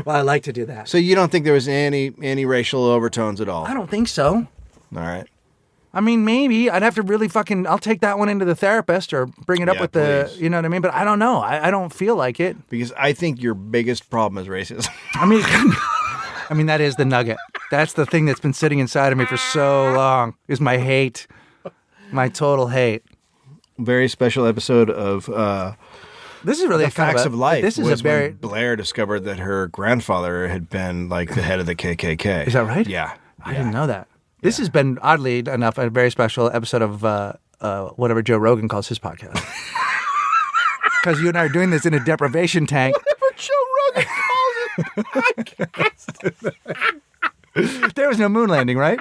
Well, I like to do that. So you don't think there was any racial overtones at all? I don't think so. All right. I mean, maybe I'd have to really I'll take that one into the therapist or bring it up Yeah, with the, please. you know what I mean? But I don't know. I don't feel like it. Because I think your biggest problem is racism. I mean, that is the nugget. That's the thing that's been sitting inside of me for so long is my hate, my total hate. Very special episode of This is really The a kind Facts of Life. This is was a very. when Blair discovered that her grandfather had been like the head of the KKK. Is that right? Yeah. I didn't know that. This has been, oddly enough, a very special episode of whatever Joe Rogan calls his podcast. Because you and I are doing this in a deprivation tank. Whatever Joe Rogan calls it. There was no moon landing, right?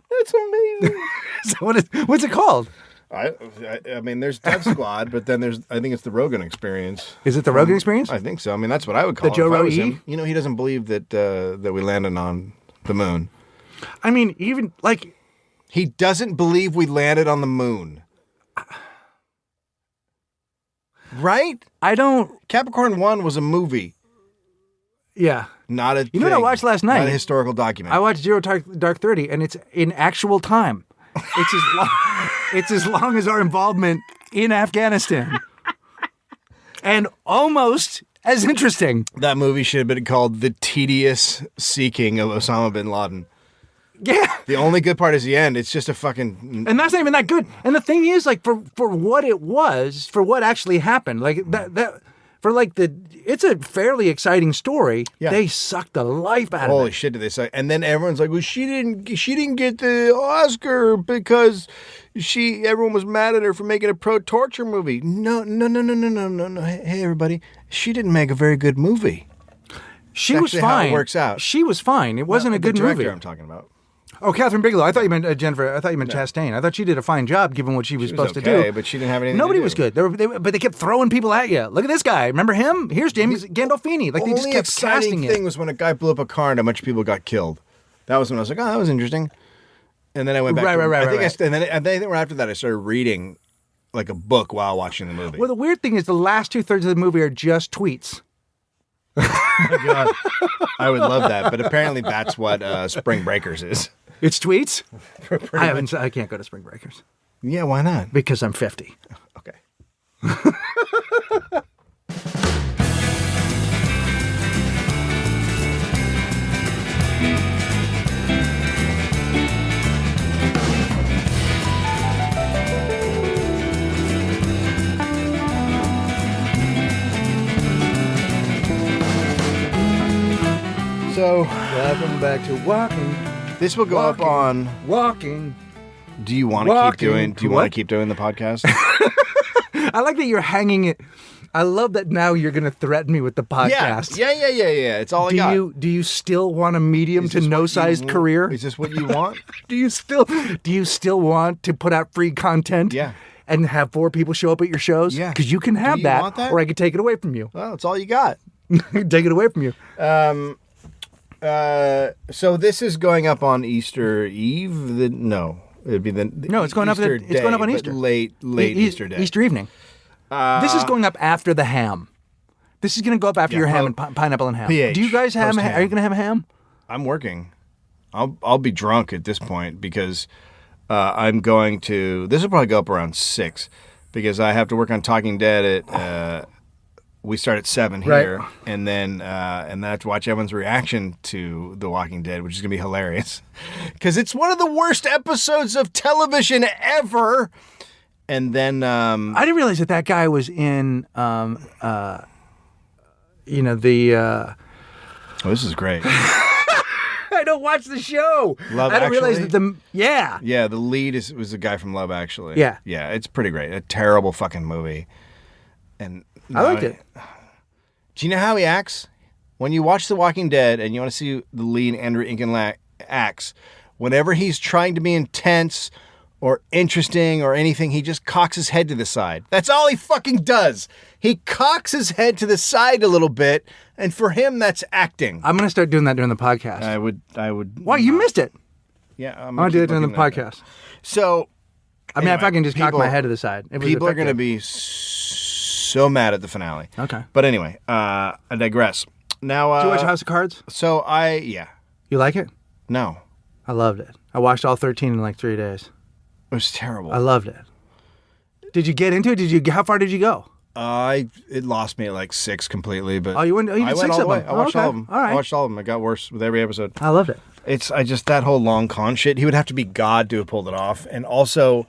That's amazing. So what's it called? I mean, there's Dev Squad, but then I think it's the Rogan Experience. Is it the Rogan Experience? I think so. I mean, that's what I would call The it. Joe if I was Ro-E? him. You know, he doesn't believe that we landed on the moon. I mean, even like, He doesn't believe we landed on the moon. Right? I don't. Capricorn 1 was a movie, Yeah. not a You know what I thing, watched last night? Not a historical document. I watched Zero Dark 30, and it's in actual time. It's as long as our involvement in Afghanistan, and almost as interesting. That movie should have been called The Tedious Seeking of Osama bin Laden. Yeah, The only good part is the end. It's just a fucking... and that's not even that good. And the thing is, like, for what it was, for what actually happened, like that for like it's a fairly exciting story. Yeah. They sucked the life out of Holy it. shit, did they say? And then everyone's like, well, she didn't get the Oscar because everyone was mad at her for making a pro-torture movie. No. Hey, everybody, she didn't make a very good movie. She That's was actually how it fine. works out. She was fine. It wasn't a good the director movie. I'm talking about. Oh, Catherine Bigelow. I thought you meant Jennifer. I thought you meant Chastain. I thought she did a fine job given what she was supposed to do. But she didn't have anything Nobody to do. was good. But they kept throwing people at you. Look at this guy. Remember him? Here's James Gandolfini. Like they just Only kept exciting casting thing it. was when a guy blew up a car and a bunch of people got killed. That was when I was like, oh, that was interesting. And then I went back. Right. And then I think after that I started reading like a book while watching the movie. Well, the weird thing is the last 2/3 of the movie are just tweets. God, I would love that, but apparently that's what Spring Breakers is. It's tweets. I can't go to Spring Breakers Yeah, why not? because I'm 50. Okay. So Welcome back to walking. this will go up on. Walking. Do you want to keep Walking. doing? Do you What? want to keep doing the podcast? I like that you're hanging it. I love that now you're going to threaten me with the podcast. Yeah. It's all I got. Do you still want a medium Is to this no what sized you- career? Is this what you want? Do you still want to put out free content? Yeah. And have 4 people show up at your shows? Yeah. Because you can have you that, want that? or I could take it away from you. Well, it's all you got. Take it away from you. So this is going up on Easter Eve. No, it'd be the No, it's going up Easter it's going up on day, Easter. but late Easter day. Easter evening. This is going up after the ham. This is going to go up after your ham and pineapple and ham. PH, Do you guys have? post-ham. Are you going to have a ham? I'm working. I'll be drunk at this point because I'm going to. This will probably go up around 6, because I have to work on Talking Dead at. We start at 7 here, Right. and then I have to watch everyone's reaction to The Walking Dead, which is gonna be hilarious, because it's one of the worst episodes of television ever. And then I didn't realize that guy was in, the. oh, this is great. I don't watch the show. Love I didn't realize Actually? that the. Yeah. Yeah, the lead was the guy from Love Actually. Yeah. Yeah, it's pretty great. A terrible fucking movie. And I liked it. Do you know how he acts? When you watch The Walking Dead and you want to see the lead Andrew Lincoln acts, whenever he's trying to be intense or interesting or anything, he just cocks his head to the side. That's all he fucking does. He cocks his head to the side a little bit, and for him, that's acting. I'm going to start doing that during the podcast. I would. Why? You missed it. Yeah, I'm going to do it during the podcast. So, I mean, if anyway, I can just cock people- my head to the side. It was people are going to effective. be so mad at the finale. Okay. But anyway, I digress. Now, Did you watch House of Cards? so yeah, You like it? no, I loved it. I watched all 13 in like 3 days. it was terrible. I loved it. Did you get into it? How far did you go? It lost me at like 6 completely, but Oh, you went. You did I went 6 all the of way. them. I watched okay. all of them. All right. I watched all of them. It got worse with every episode. I loved it. I just that whole long con shit. He would have to be God to have pulled it off, and also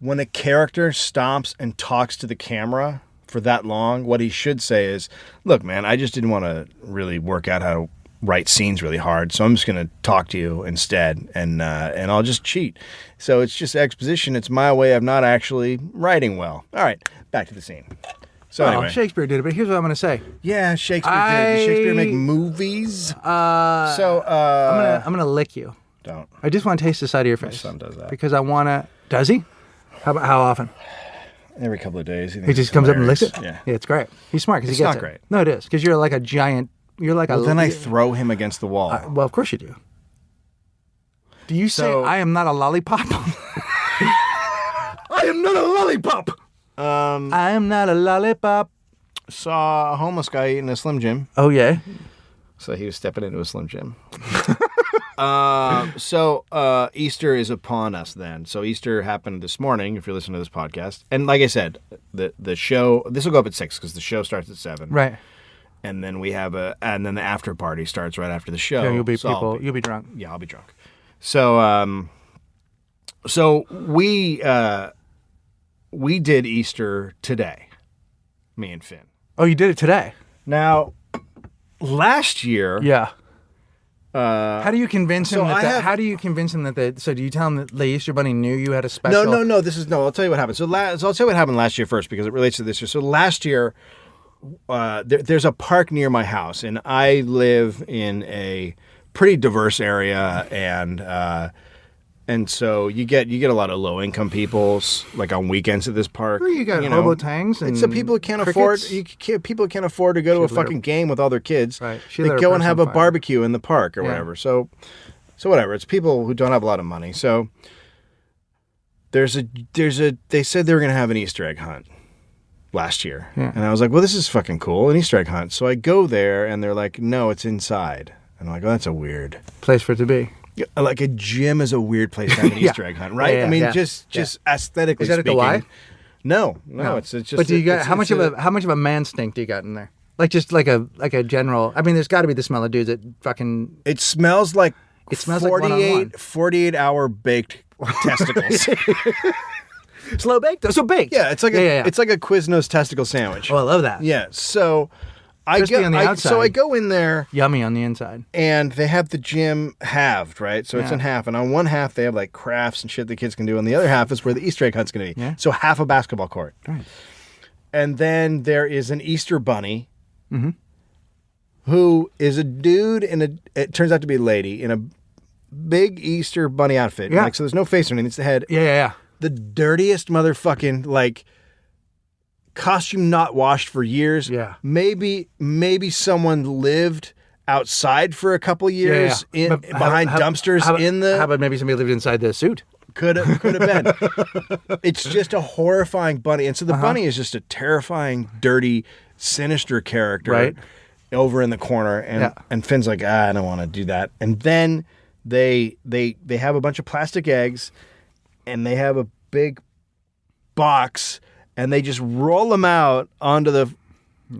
when a character stops and talks to the camera for that long, what he should say is, "Look, man, I just didn't want to really work out how to write scenes really hard, so I'm just going to talk to you instead, and I'll just cheat." So it's just exposition. It's my way of not actually writing well. All right, back to the scene. So Well, anyway, Shakespeare did it, but here's what I'm going to say. yeah, Shakespeare did. Did Shakespeare make movies? I'm gonna lick you. Don't. I just want to taste the side of your face. My son does that. Because I want to. Does he? How often? Every couple of days. He just comes up and licks it. Yeah. it's great. He's smart because he It's gets not it. great. No, it is because you're like a giant. You're like Well, a. then I throw him against the wall. Well, of course you do. Do you say So- I am not a lollipop? I am not a lollipop. I am not a lollipop. Saw a homeless guy eating a Slim Jim. Oh yeah. So he was stepping into a Slim Jim. Easter is upon us then. So Easter happened this morning, if you're listening to this podcast. And like I said, the show, this will go up at 6 because the show starts at 7. Right. And then and then the after party starts right after the show. So you'll be So I'll You'll be drunk. Yeah, I'll be drunk. So, we did Easter today, me and Finn. Oh, you did it today. Now, last year, Yeah. How do you convince him so that? I have- How do you convince him that? So do you tell him that the Easter Bunny knew you had a special? No. I'll tell you what happened. So I'll tell you what happened last year first because it relates to this year. So last year, there's a park near my house, and I live in a pretty diverse area, and so you get a lot of low income people like on weekends at this park. Sure, you got hobo-tangs and it's so people who can't crickets. people can't afford to go to a Should let fucking game with all their kids. Right. Should They let her go and person have a fire. barbecue in the park or Yeah. whatever. So whatever. It's people who don't have a lot of money. So they said they were going to have an Easter egg hunt last year. Yeah. And I was like, well, this is fucking cool, an Easter egg hunt. So I go there and they're like, no, it's inside. And I'm like, oh, that's a weird. Place for it to be. Yeah, like a gym is a weird place to have an Yeah. Easter egg hunt, right? Yeah, I mean, yeah, just aesthetically Is that at the speaking. Y? No, it's just. But do you got it's- how much it's of how much of a man stink do you got in there? Like just like a general. I mean, there's got to be the smell of dudes that fucking. It smells like. It smells like one-on-one. 48-hour baked testicles. Slow baked? So baked. Yeah, it's like yeah. it's like a Quiznos testicle sandwich. Oh, I love that. Yeah, so I Crispy on the so outside. I go in there Yummy on the inside. and they have the gym halved, right? So it's Yeah. in half, and on one half they have like crafts and shit the kids can do, and the other half is where the Easter egg hunt's going to be. Yeah. So half a basketball court. Right. And then there is an Easter bunny Mm-hmm. who is a dude it turns out to be a lady in a big Easter bunny outfit. Yeah. Like, so there's no face or anything, it's the head. Yeah. The dirtiest motherfucking, like, costume not washed for years. Yeah. Maybe someone lived outside for a couple years But behind dumpsters how how about maybe somebody lived inside the suit? could have been. It's just a horrifying bunny. And so the bunny is just a terrifying, dirty, sinister character Right. over in the corner. And Finn's like, I don't want to do that. And then they have a bunch of plastic eggs and they have a big box and they just roll them out onto the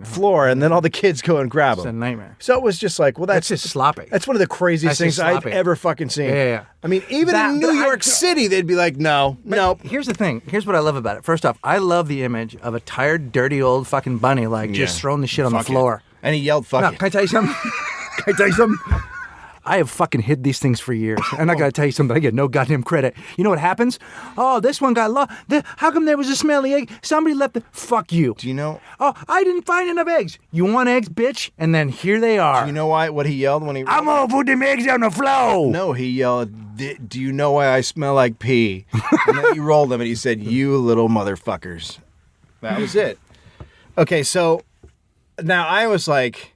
floor, and then all the kids go and grab It's a them. nightmare. So it was just like, well, That's just sloppy. That's one of the craziest That's just things I've sloppy. ever fucking seen. Yeah. I mean, even That- in New but I- York City, they'd be like, no. Here's the thing. Here's what I love about it. First off, I love the image of a tired, dirty old fucking bunny just Yeah. throwing the shit on the Fuck it. floor. And he yelled, fuck No, it. can I tell you something? Can I tell you something? I have fucking hid these things for years. And I gotta tell you something. I get no goddamn credit. You know what happens? Oh, this one got lost. How come there was a smelly egg? Somebody left the. Fuck you. Do you know? Oh, I didn't find enough eggs. You want eggs, bitch? And then here they are. You know why? What he yelled when he? I'm gonna put them eggs on the floor. No, he yelled, do you know why I smell like pee? And then he rolled them and he said, you little motherfuckers. That was it. Okay, so now I was like,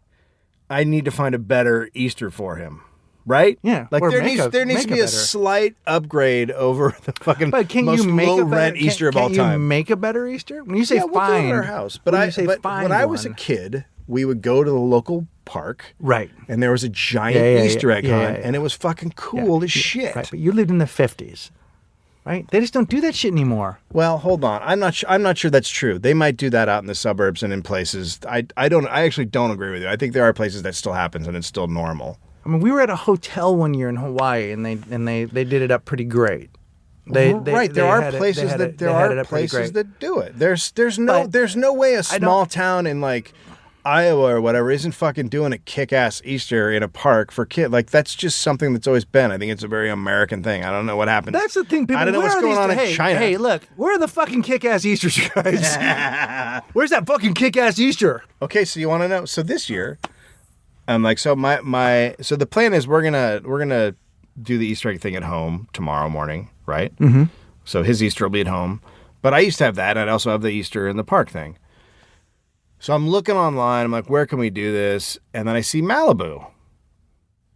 I need to find a better Easter for him. Right? Yeah, Like or there make needs a- there needs make to a be a better. slight upgrade over the fucking But can most you make low a better, rent Easter of all can't you time. make a better Easter? When you say Yeah, we'll do it find at our house. But when you say but find when I was a one- kid, we would go to the local park. Right. And there was a giant Yeah, Easter egg yeah, hunt, yeah. and it was fucking cool as Yeah, shit. Right, but you lived in the 50s, right? They just don't do that shit anymore. Well, hold on. I'm not sure that's true. They might do that out in the suburbs and in places. I actually don't agree with you. I think there are places that still happens and it's still normal. I mean, we were at a hotel one year in Hawaii, and they did it up pretty great. There are places that do it. There's no way a small town in like Iowa or whatever isn't fucking doing a kick-ass Easter in a park for kids. Like that's just something that's always been. I think it's a very American thing. I don't know what happened. That's the thing. People, I don't know where what's are going these- on in China. Hey, look, where are the fucking kick-ass Easters, you guys? Where's that fucking kick-ass Easter? Okay, so you want to know? So this year, I'm like, so so the plan is we're gonna do the Easter egg thing at home tomorrow morning, right? Mm-hmm. So his Easter will be at home, but I used to have that, and I'd also have the Easter in the park thing. So I'm looking online. I'm like, where can we do this? And then I see Malibu.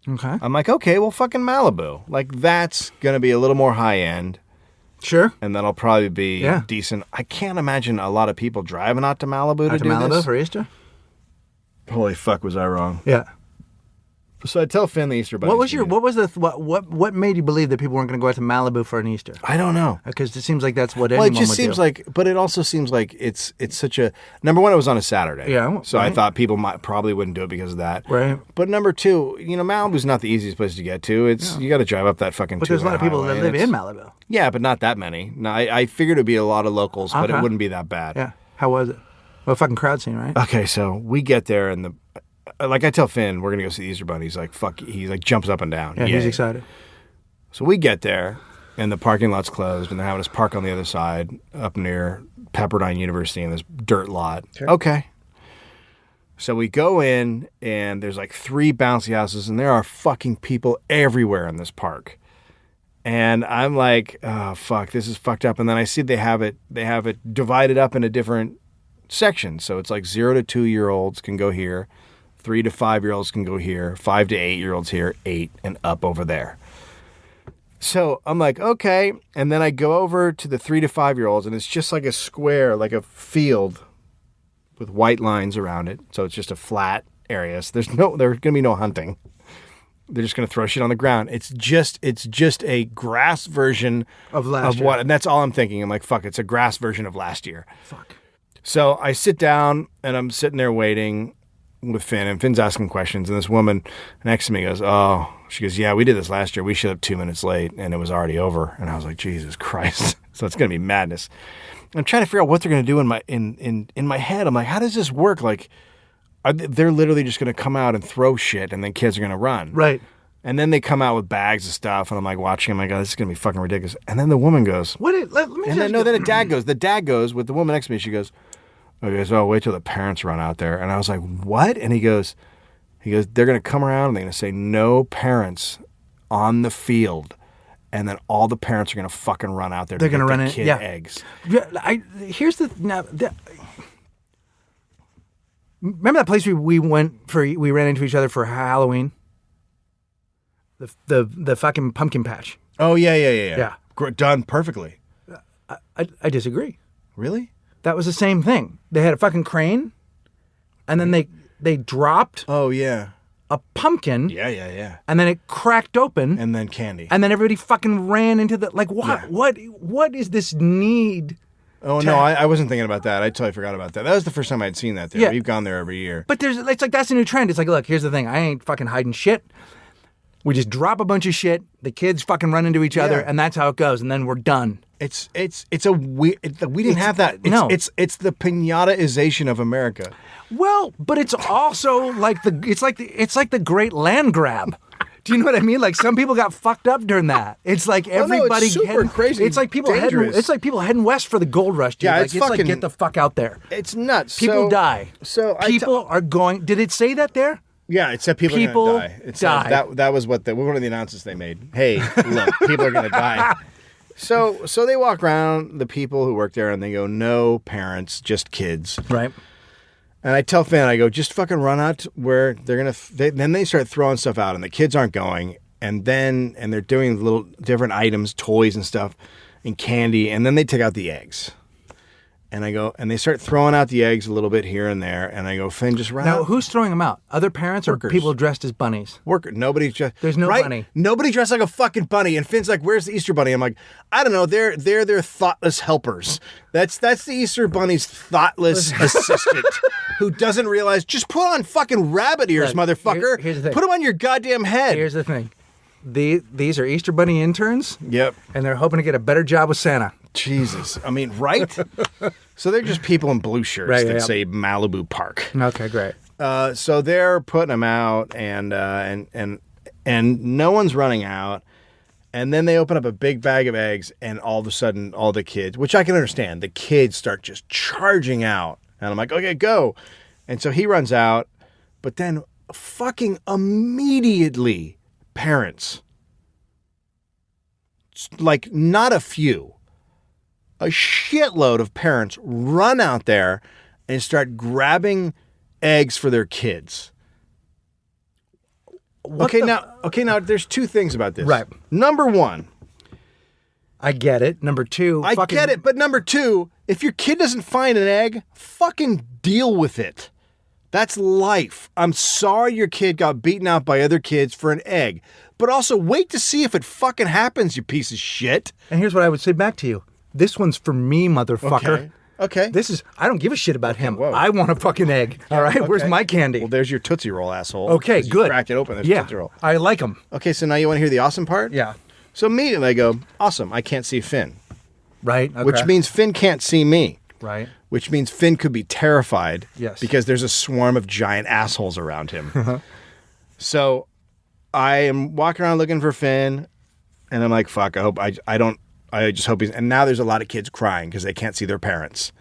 Okay. I'm like, okay, well, fucking Malibu. Like that's gonna be a little more high end, Sure. and that'll probably be Yeah. decent. I can't imagine a lot of people driving out to Malibu to Out to do Malibu this. for Easter? Holy fuck, was I wrong? Yeah. So I tell Finn the Easter Bunny. What made you believe that people weren't going to go out to Malibu for an Easter? I don't know. Because it seems like that's what Well, anyone it just would seems do. like, but it also seems like it's such a number one. It was on a Saturday, Yeah, So I right. thought people probably wouldn't do it because of that, Right. But number two, Malibu's not the easiest place to get to. It's you got to drive up that fucking. But there's a lot of people that live in Malibu. Malibu. Yeah, but not that many. No, I figured it'd be a lot of locals, but it Okay. wouldn't be that bad. Yeah. How was it? Well, fucking crowd scene, right? Okay, so we get there and like I tell Finn, we're gonna go see the Easter Bunny. He's like, fuck. He's like jumps up and down. Yeah, he's excited. So we get there, and the parking lot's closed, and they're having us park on the other side, up near Pepperdine University in this dirt lot. Sure. Okay. So we go in, and there's like 3 bouncy houses, and there are fucking people everywhere in this park. And I'm like, oh, fuck, this is fucked up. And then I see they have it divided up into different sections. So it's like 0 to 2-year-olds can go here, 3 to 5-year-olds can go here, 5 to 8-year-olds here, 8 and up over there. So I'm like, okay. And then I go over to the 3 to 5-year-olds, and it's just like a square, like a field with white lines around it. So it's just a flat area. So there's going to be no hunting. They're just going to throw shit on the ground. It's just a grass version Of last year. what, and that's all I'm thinking. I'm like, fuck, it's a grass version of last year. Fuck. So I sit down, and I'm sitting there waiting with Finn, and Finn's asking questions, and this woman next to me goes, she goes, yeah, we did this last year. We showed up 2 minutes late, and it was already over. And I was like, Jesus Christ. So it's going to be madness. I'm trying to figure out what they're going to do in my head. I'm like, how does this work? Like, they're literally just going to come out and throw shit, and then kids are going to run. Right. And then they come out with bags of stuff, and I'm like watching them. I'm like, oh, this is going to be fucking ridiculous. And then the woman goes, Let me and then the dad goes. The dad goes with the woman next to me. She goes, okay, so I'll wait till the parents run out there. And I was like, what? And he goes, they're going to come around and they're going to say no parents on the field. And then all the parents are going to fucking run out there. They're going to run their in, kid yeah. eggs. Yeah, remember that place we ran into each other for Halloween? The fucking pumpkin patch. Oh yeah. Yeah. Done perfectly. I disagree. Really? That was the same thing. They had a fucking crane, and then they dropped Oh yeah. a pumpkin, Yeah. and then it cracked open, And then candy. and then everybody fucking ran into the what? Yeah. What is this need Oh, no, I wasn't thinking about that. I totally forgot about that. That was the first time I'd seen that there. Yeah. We've gone there every year. But it's like that's a new trend. It's like, look, here's the thing. I ain't fucking hiding shit. We just drop a bunch of shit. The kids fucking run into each other, Yeah. and that's how it goes. And then we're done. It's a weird. We didn't have that. It's the pinata-ization of America. Well, but it's also like it's like the great land grab. Do you know what I mean? Like some people got fucked up during that. It's like everybody it's super heading, crazy, It's like people heading. dangerous. It's like people heading west for the gold rush, dude. Yeah, like, it's like fucking- get the fuck out there. It's nuts. People die. So people are going. Did it say that there? Yeah, it said people People are going to die. It said die. that was what one of the announcements they made. Hey, look, people are going to die. So they walk around, the people who work there, and they go, no parents, just kids. Right. And I tell Finn, I go, just fucking run out to where they're going to, then they start throwing stuff out, and the kids aren't going. And they're doing little different items, toys and stuff, and candy, and then they take out the eggs. And I go, and they start throwing out the eggs a little bit here and there, and I go, Finn, just run Now, out. who's throwing them out? Other parents or Workers. people dressed as bunnies? Worker. Nobody's dressed. There's no bunny. Nobody dressed like a fucking bunny. And Finn's like, "Where's the Easter bunny?" I'm like, "I don't know. They're their thoughtless helpers. That's the Easter bunny's thoughtless assistant who doesn't realize. Just put on fucking rabbit ears, Look, motherfucker. here's the thing. Put them on your goddamn head." Here's the thing. These are Easter Bunny interns, Yep. and they're hoping to get a better job with Santa. Jesus. I mean, right? So they're just people in blue shirts Right, that yeah. say Malibu Park. Okay, great. So they're putting them out, and no one's running out. And then they open up a big bag of eggs, and all of a sudden, all the kids, which I can understand, the kids start just charging out. And I'm like, okay, go. And so he runs out, but then fucking immediately, parents, like not a few, a shitload of parents run out there and start grabbing eggs for their kids. Okay, now there's two things about this. Right. Number one, I get it. Number two, I get it, but number two, if your kid doesn't find an egg, fucking deal with it. That's life. I'm sorry your kid got beaten out by other kids for an egg, but also wait to see if it fucking happens, you piece of shit. And here's what I would say back to you. This one's for me, motherfucker. Okay. I don't give a shit about him. whoa. I want a fucking egg. All right? Where's Okay. my candy? Well, there's your Tootsie Roll, asshole. Okay, 'Cause you good. cracked it open. There's yeah, Tootsie Roll. I like them. Okay, so now you want to hear the awesome part? Yeah. So immediately I go, awesome, I can't see Finn. Right? Okay. Which means Finn can't see me. Right. Which means Finn could be terrified. Yes. Because there's a swarm of giant assholes around him. So I am walking around looking for Finn, and I'm like, fuck, I just hope he's, and now there's a lot of kids crying because they can't see their parents.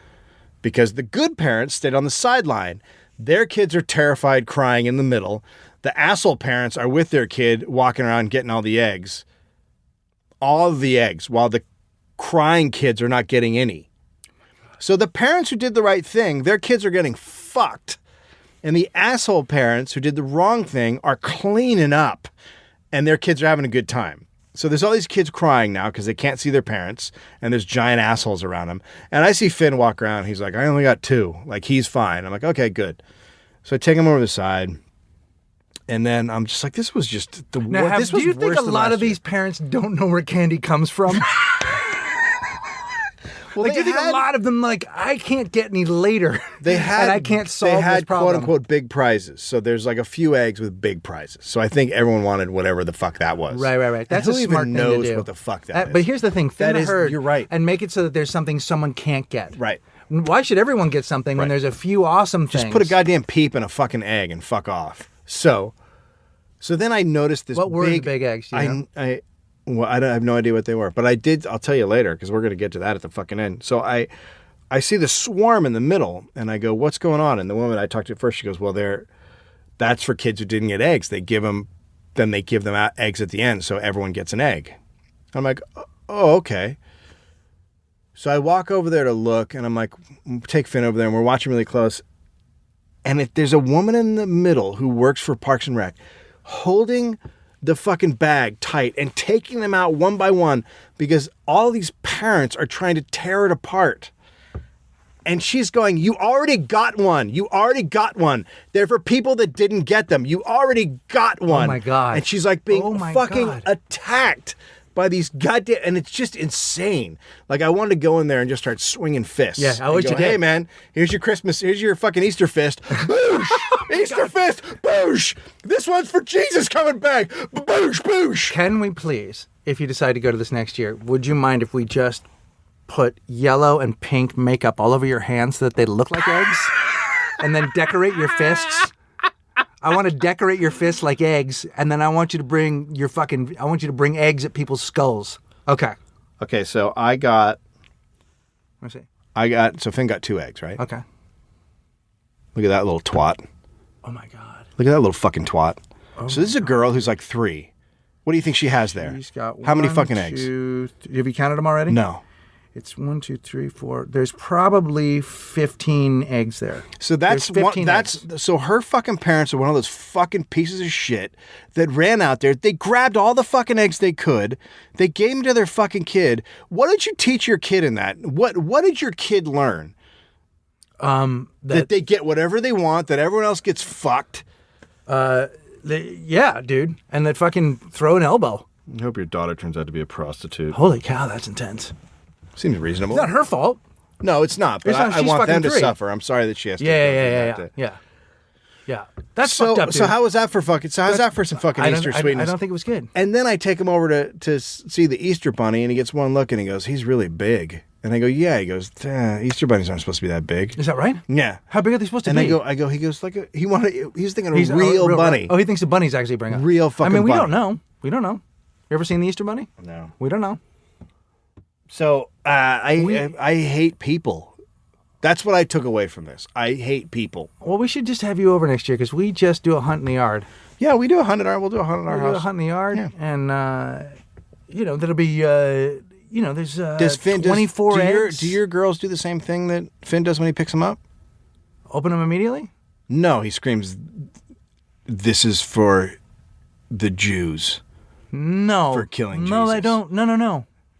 Because the good parents stayed on the sideline. Their kids are terrified, crying in the middle. The asshole parents are with their kid walking around getting all the eggs. All of the eggs, while the crying kids are not getting any. So the parents who did the right thing, their kids are getting fucked. And the asshole parents who did the wrong thing are cleaning up. And their kids are having a good time. So there's all these kids crying now because they can't see their parents. And there's giant assholes around them. And I see Finn walk around. He's like, I only got 2. Like, he's fine. I'm like, okay, good. So I take him over the side. And then I'm just like, this was just the Now, worst. do you think a lot of these parents don't know where candy comes from? Well, Like, do you think a lot of them, like, I can't get any later, They had, and I can't solve they had this problem? quote unquote big prizes. So there's like a few eggs with big prizes. So I think everyone wanted whatever the fuck that was. Right. And That's who a even smart thing knows to do. what the fuck that is. But here's the thing: thin That the is- herd. you're right. And make it so that there's something someone can't get. Right. Why should everyone get something when Right. there's a few awesome things? Just put a goddamn peep in a fucking egg and fuck off. So then I noticed this. What were the big eggs? Do you know? I have no idea what they were, but I did. I'll tell you later because we're going to get to that at the fucking end. So I see the swarm in the middle, and I go, "What's going on?" And the woman I talked to first, she goes, "Well, that's for kids who didn't get eggs. They give them out eggs at the end, so everyone gets an egg." I'm like, "Oh, okay." So I walk over there to look, and I'm like, take Finn over there, and we're watching really close. And there's a woman in the middle who works for Parks and Rec, holding the fucking bag tight and taking them out one by one because all these parents are trying to tear it apart. And she's going, "You already got one. You already got one. They're for people that didn't get them. You already got one." my God. And she's like being Oh my fucking God. attacked by these goddamn, and it's just insane. Like I wanted to go in there and just start swinging fists. Yeah, I wish you did. Hey man, here's your Christmas, here's your fucking Easter fist. Boosh! Easter fist, boosh! This one's for Jesus coming back. Boosh, boosh! Can we please, if you decide to go to this next year, would you mind if we just put yellow and pink makeup all over your hands so that they look like eggs? And then decorate your fists? I want to decorate your fists like eggs, and then I want you to bring bring eggs at people's skulls. Okay. Okay, so Let me see. so Finn got 2 eggs, right? Okay. Look at that little twat. Oh my God. Look at that little fucking twat. Oh So this is a girl who's like 3. What do you think she has there? She's got How many 1, fucking eggs? 2, 3. Have you counted them already? No. It's 1, 2, 3, 4. There's probably 15 eggs there. So There's 15 eggs. so her fucking parents are one of those fucking pieces of shit that ran out there. They grabbed all the fucking eggs they could. They gave them to their fucking kid. What did you teach your kid in that? What did your kid learn? That they get whatever they want, that everyone else gets fucked. Yeah, dude. And that fucking throw an elbow. I hope your daughter turns out to be a prostitute. Holy cow, that's intense. Seems reasonable. It's not her fault. No, it's not. But It's not- I she's want fucking them to 3. suffer. I'm sorry that she has to. go through that. Yeah. That's So fucked up, dude. so how was that for fucking? So how's that for some fucking Easter sweetness? I don't think it was good. And then I take him over to see the Easter Bunny, and he gets one look, and he goes, "He's really big." And I go, "Yeah." He goes, "Easter bunnies aren't supposed to be that big." Is that right? Yeah. How big are they supposed to And be? I go. He goes like he was thinking He's a real bunny. Oh, he thinks the bunny's actually bring up. Real fucking I mean, we bunny. don't know. We don't know. You ever seen the Easter bunny? No. We don't know. So I hate people. That's what I took away from this. I hate people. Well, we should just have you over next year because we just do a hunt in the yard. Yeah, we do a hunt at our. We'll do a hunt at our We'll do a house. hunt in the yard, Yeah. and that'll be there's Does Finn 24 eggs. Do your girls do the same thing that Finn does when he picks them up? Open them immediately? No, he screams, "This is for the Jews." No. For killing No, they Jesus. don't. No.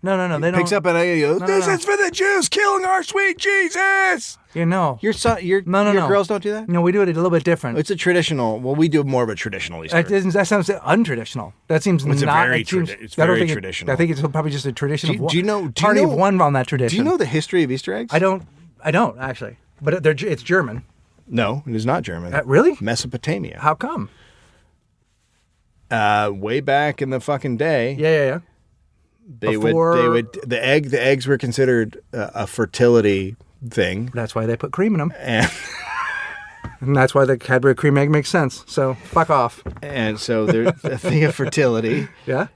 They don't. Picks up an egg and he goes, "This no. is for the Jews killing our sweet Jesus." You know. Your girls don't do that? No, we do it a little bit different. It's a traditional. Well, we do more of a traditional Easter. That sounds untraditional. That seems It's not. very it seems, it's I don't very think traditional. I think it's probably just a tradition of one. do you know of one on that tradition? Do you know the history of Easter eggs? I don't actually, but it's German. No, it is not German. Really? Mesopotamia. How come? Way back in the fucking day, Yeah. they Before- would the eggs were considered a fertility thing, That's why they put cream in them, and that's why the Cadbury cream egg makes sense. So fuck off. so there's a thing of fertility. Yeah.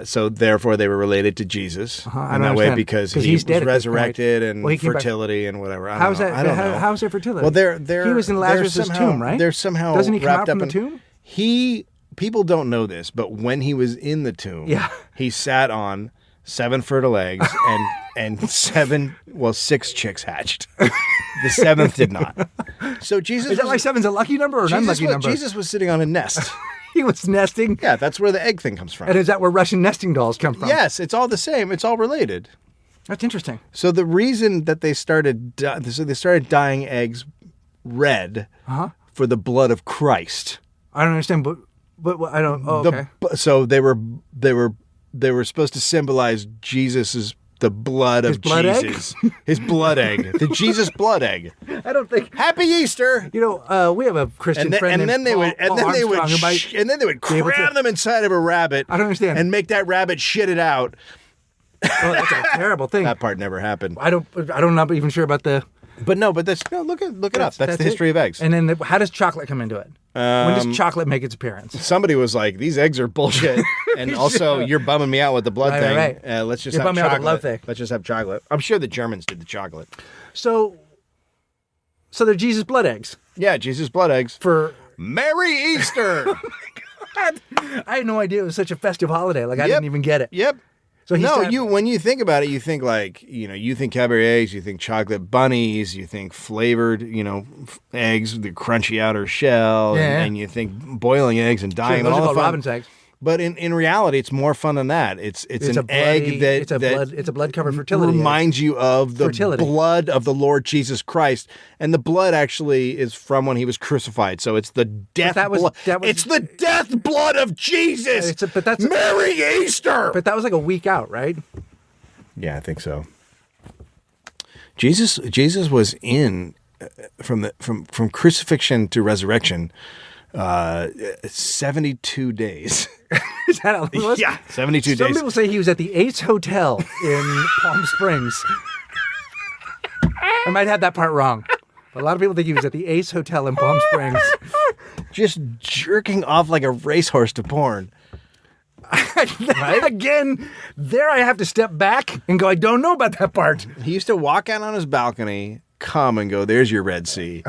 So therefore, they were related to Jesus I in don't that way understand. because 'Cause he he's was dead at this point. resurrected and Well, he came back- fertility and whatever. I How's don't know. that? I don't know. How's there fertility? Well, they're he was in they're Lazarus' somehow- tomb, right? They're somehow Doesn't he come wrapped out from up the in- tomb? People don't know this, but when he was in the tomb, Yeah. he sat on 7 fertile eggs and 6 chicks hatched. The 7th did not. So Jesus Is that was, why seven's a lucky number or an unlucky number? Jesus was sitting on a nest. He was nesting. Yeah, that's where the egg thing comes from. And is that where Russian nesting dolls come from? Yes, it's all the same. It's all related. That's interesting. So the reason that they started dyeing eggs red for the blood of Christ. I don't understand, but I don't. Oh, okay. So they were supposed to symbolize the blood of blood egg? Jesus. His blood egg. The Jesus blood egg. I don't think. Happy Easter. You know, we have a Christian friend named Paul Armstrong who might and then they would be able to- cram them inside of a rabbit. I don't understand. And make that rabbit shit it out. Oh, that's a terrible thing. That part never happened. I'm not even sure about the. But look it up. That's the history it. of eggs. And then how does chocolate come into it? When does chocolate make its appearance? Somebody was like, "These eggs are bullshit," and also you're bumming me out with the blood Right, thing. right. Let's just You're have bumming me out with chocolate. the blood thing. Let's just have chocolate. I'm sure the Germans did the chocolate. So they're Jesus blood eggs Yeah, Jesus blood eggs. for. Merry Easter. I had no idea it was such a festive holiday. Like I Yep. didn't even get it. Yep. So he's No, trying- when you think about it, you think you think Cadbury eggs, you think chocolate bunnies, you think flavored, eggs with the crunchy outer shell, Yeah. and you think boiling eggs and Sure, dyeing those all are the called fun. Robin's eggs. But in reality, it's more fun than that. It's an bloody, egg that it's a blood covered fertility reminds you of the Fertility. blood of the Lord Jesus Christ, and the blood actually is from when he was crucified. So it's the death blood. It's the death blood of Jesus. Merry Easter. But that was like a week out, right? Yeah, I think so. Jesus was in from crucifixion to resurrection, 72 days. Is that how it was? Yeah, 72 days. Some people say he was at the Ace Hotel in Palm Springs. I might have that part wrong. But a lot of people think he was at the Ace Hotel in Palm Springs. Just jerking off like a racehorse to porn. Right? Again, there I have to step back and go, I don't know about that part. He used to walk out on his balcony, come and go, there's your Red Sea.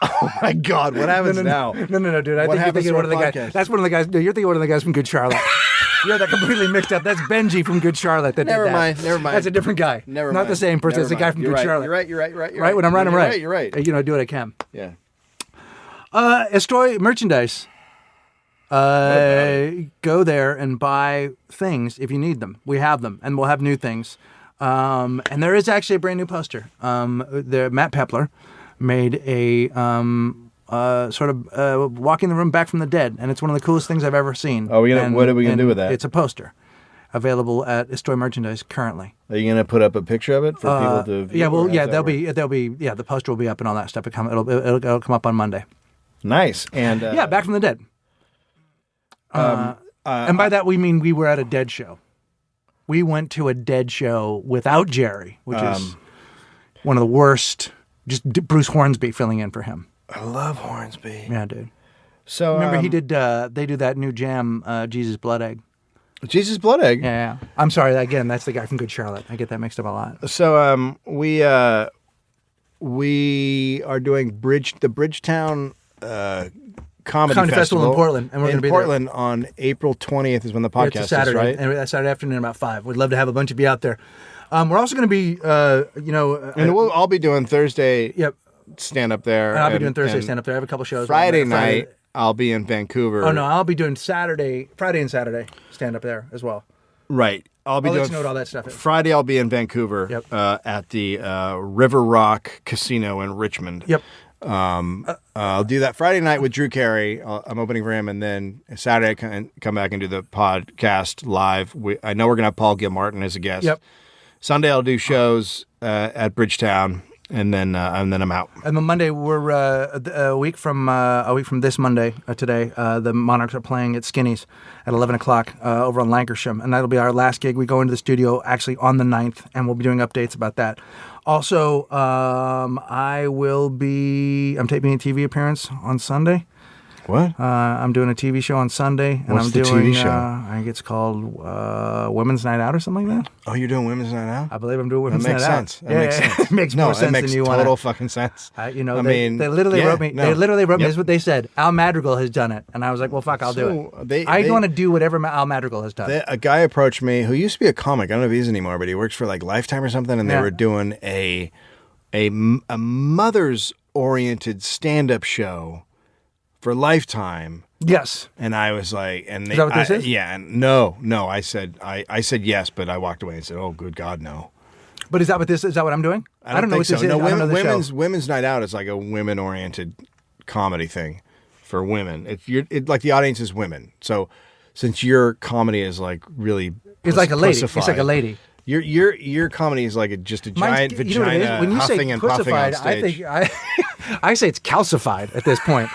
Oh my God, what happens now? No, dude. I think you're thinking one of the guys. That's one of the guys. No, you're thinking one of the guys from Good Charlotte. You're that completely mixed up. That's Benji from Good Charlotte. Never mind. That's a different guy. Not the same person. It's a guy from Good Charlotte. You're right. Right? When I'm right, I'm right. You're right. You know, I do what I can. Yeah. Estoy merchandise. Go there and buy things if you need them. We have them, and we'll have new things. And there is actually a brand new poster. Matt Pepler made a sort of walking the room back from the dead, and it's one of the coolest things I've ever seen. Oh, what are we gonna do with that? It's a poster available at Estoy Merchandise currently. Are you gonna put up a picture of it for people to view? Yeah, well, yeah, there'll be the poster will be up and all that stuff. It'll come up on Monday. Nice. And yeah, back from the dead. And by that we mean we were at a dead show. We went to a dead show without Jerry, which is one of the worst. Just Bruce Hornsby filling in for him. I love Hornsby. Yeah, dude. So remember he did. They do that new jam, Jesus Blood Egg. Jesus Blood Egg. Yeah. I'm sorry. Again, that's the guy from Good Charlotte. I get that mixed up a lot. So we are doing the Bridgetown Comedy Festival in Portland, and we're going to be Portland on April 20th is when the podcast it's Saturday, is, right? And that's Saturday afternoon about 5. We'd love to have a bunch of you out there. We're also going to be, and we'll all be doing Thursday. Yep. Stand up there. And I'll be doing Thursday stand up there. I have a couple shows. Friday night, I'll be in Vancouver. Oh no, I'll be doing Friday and Saturday stand up there as well. Right. I'll let you know what all that stuff is. Friday, I'll be in Vancouver. Yep. At the River Rock Casino in Richmond. Yep. I'll do that Friday night with Drew Carey. I'm opening for him, and then Saturday I can come back and do the podcast live. I know we're gonna have Paul Gilmartin as a guest. Yep. Sunday I'll do shows at Bridgetown, and then I'm out. And then Monday we're a week from this Monday today. The Monarchs are playing at Skinny's at 11 o'clock over on Lancashire, and that'll be our last gig. We go into the studio actually on the 9th, and we'll be doing updates about that. Also, I'm taping a TV appearance on Sunday. What? I'm doing a TV show on Sunday, and What's I'm the doing. TV show? I think it's called Women's Night Out or something like that. Oh, you're doing Women's Night Out? I believe I'm doing Women's That makes Night sense. Out. That makes sense. It makes more sense than you want. Total fucking sense. They literally wrote me. No. They literally wrote me. That's what they said. Al Madrigal has done it, and I was like, "Well, fuck, I'll do it." I want to do whatever Al Madrigal has done. A guy approached me who used to be a comic. I don't know if he is anymore, but he works for like Lifetime or something, and they were doing a mother's oriented stand up show for Lifetime. Yes. And I was like, is that what this is? Yeah. And no. I said yes, but I walked away and said, "Oh, good God, no." But is that what this is? Is that what I'm doing? I don't know what so. this is. No, I don't know the show. Women's Night Out is like a women oriented comedy thing for women. Like the audience is women. So since your comedy is like really it's like a lady. It's like a lady. Your comedy is like just a giant vagina when you huffing say and puffing on stage. I say it's calcified at this point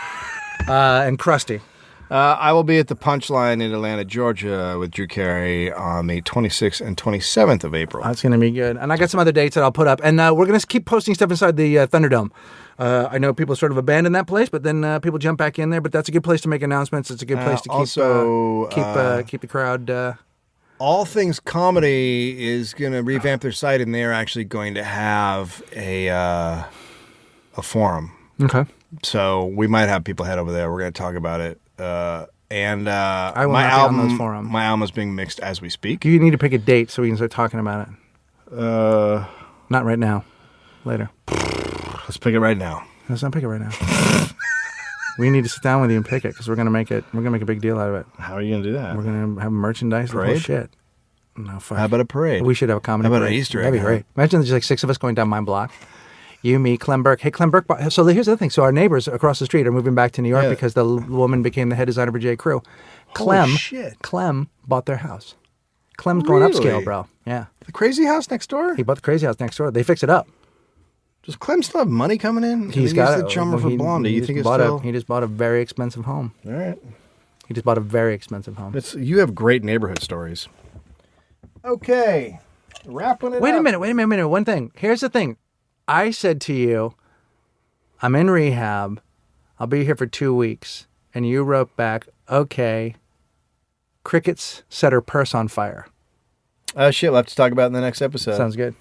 and crusty. I will be at the Punchline in Atlanta, Georgia with Drew Carey on the 26th and 27th of April. That's going to be good. And I got some other dates that I'll put up. And we're going to keep posting stuff inside the Thunderdome. I know people sort of abandon that place, but then people jump back in there. But that's a good place to make announcements. It's a good place to keep the crowd... All Things Comedy is going to revamp their site, and they're actually going to have a forum. Okay. So we might have people head over there. We're going to talk about it. And I will my not album, be on those forums. My album is being mixed as we speak. You need to pick a date so we can start talking about it. Not right now. Later. Let's pick it right now. Let's not pick it right now. We need to sit down with you and pick it because we're gonna make a big deal out of it. How are you gonna do that? We're gonna have merchandise. The whole Parade? shit. No, fuck. How about a parade? We should have a comedy. How about an parade. Easter egg That'd be great. Imagine there's like 6 of us going down my block. You, me, Clem Burke. Hey, Clem Burke. So here's the other thing. So our neighbors across the street are moving back to New York Yeah. because the woman became the head designer for J. Crew. Holy shit. Clem bought their house. Clem's going upscale, Really? bro. Yeah. The crazy house next door? He bought the crazy house next door. They fixed it up. Does Clem still have money coming in? He's He's got the chummer for Blondie. You think it's still... He just bought a very expensive home. All right. He just bought a very expensive home. You have great neighborhood stories. Okay. Wrapping it Wait up. a minute. One thing. Here's the thing. I said to you, I'm in rehab. I'll be here for 2 weeks. And you wrote back, okay, crickets set her purse on fire. Shit, we'll have to talk about it in the next episode. Sounds good.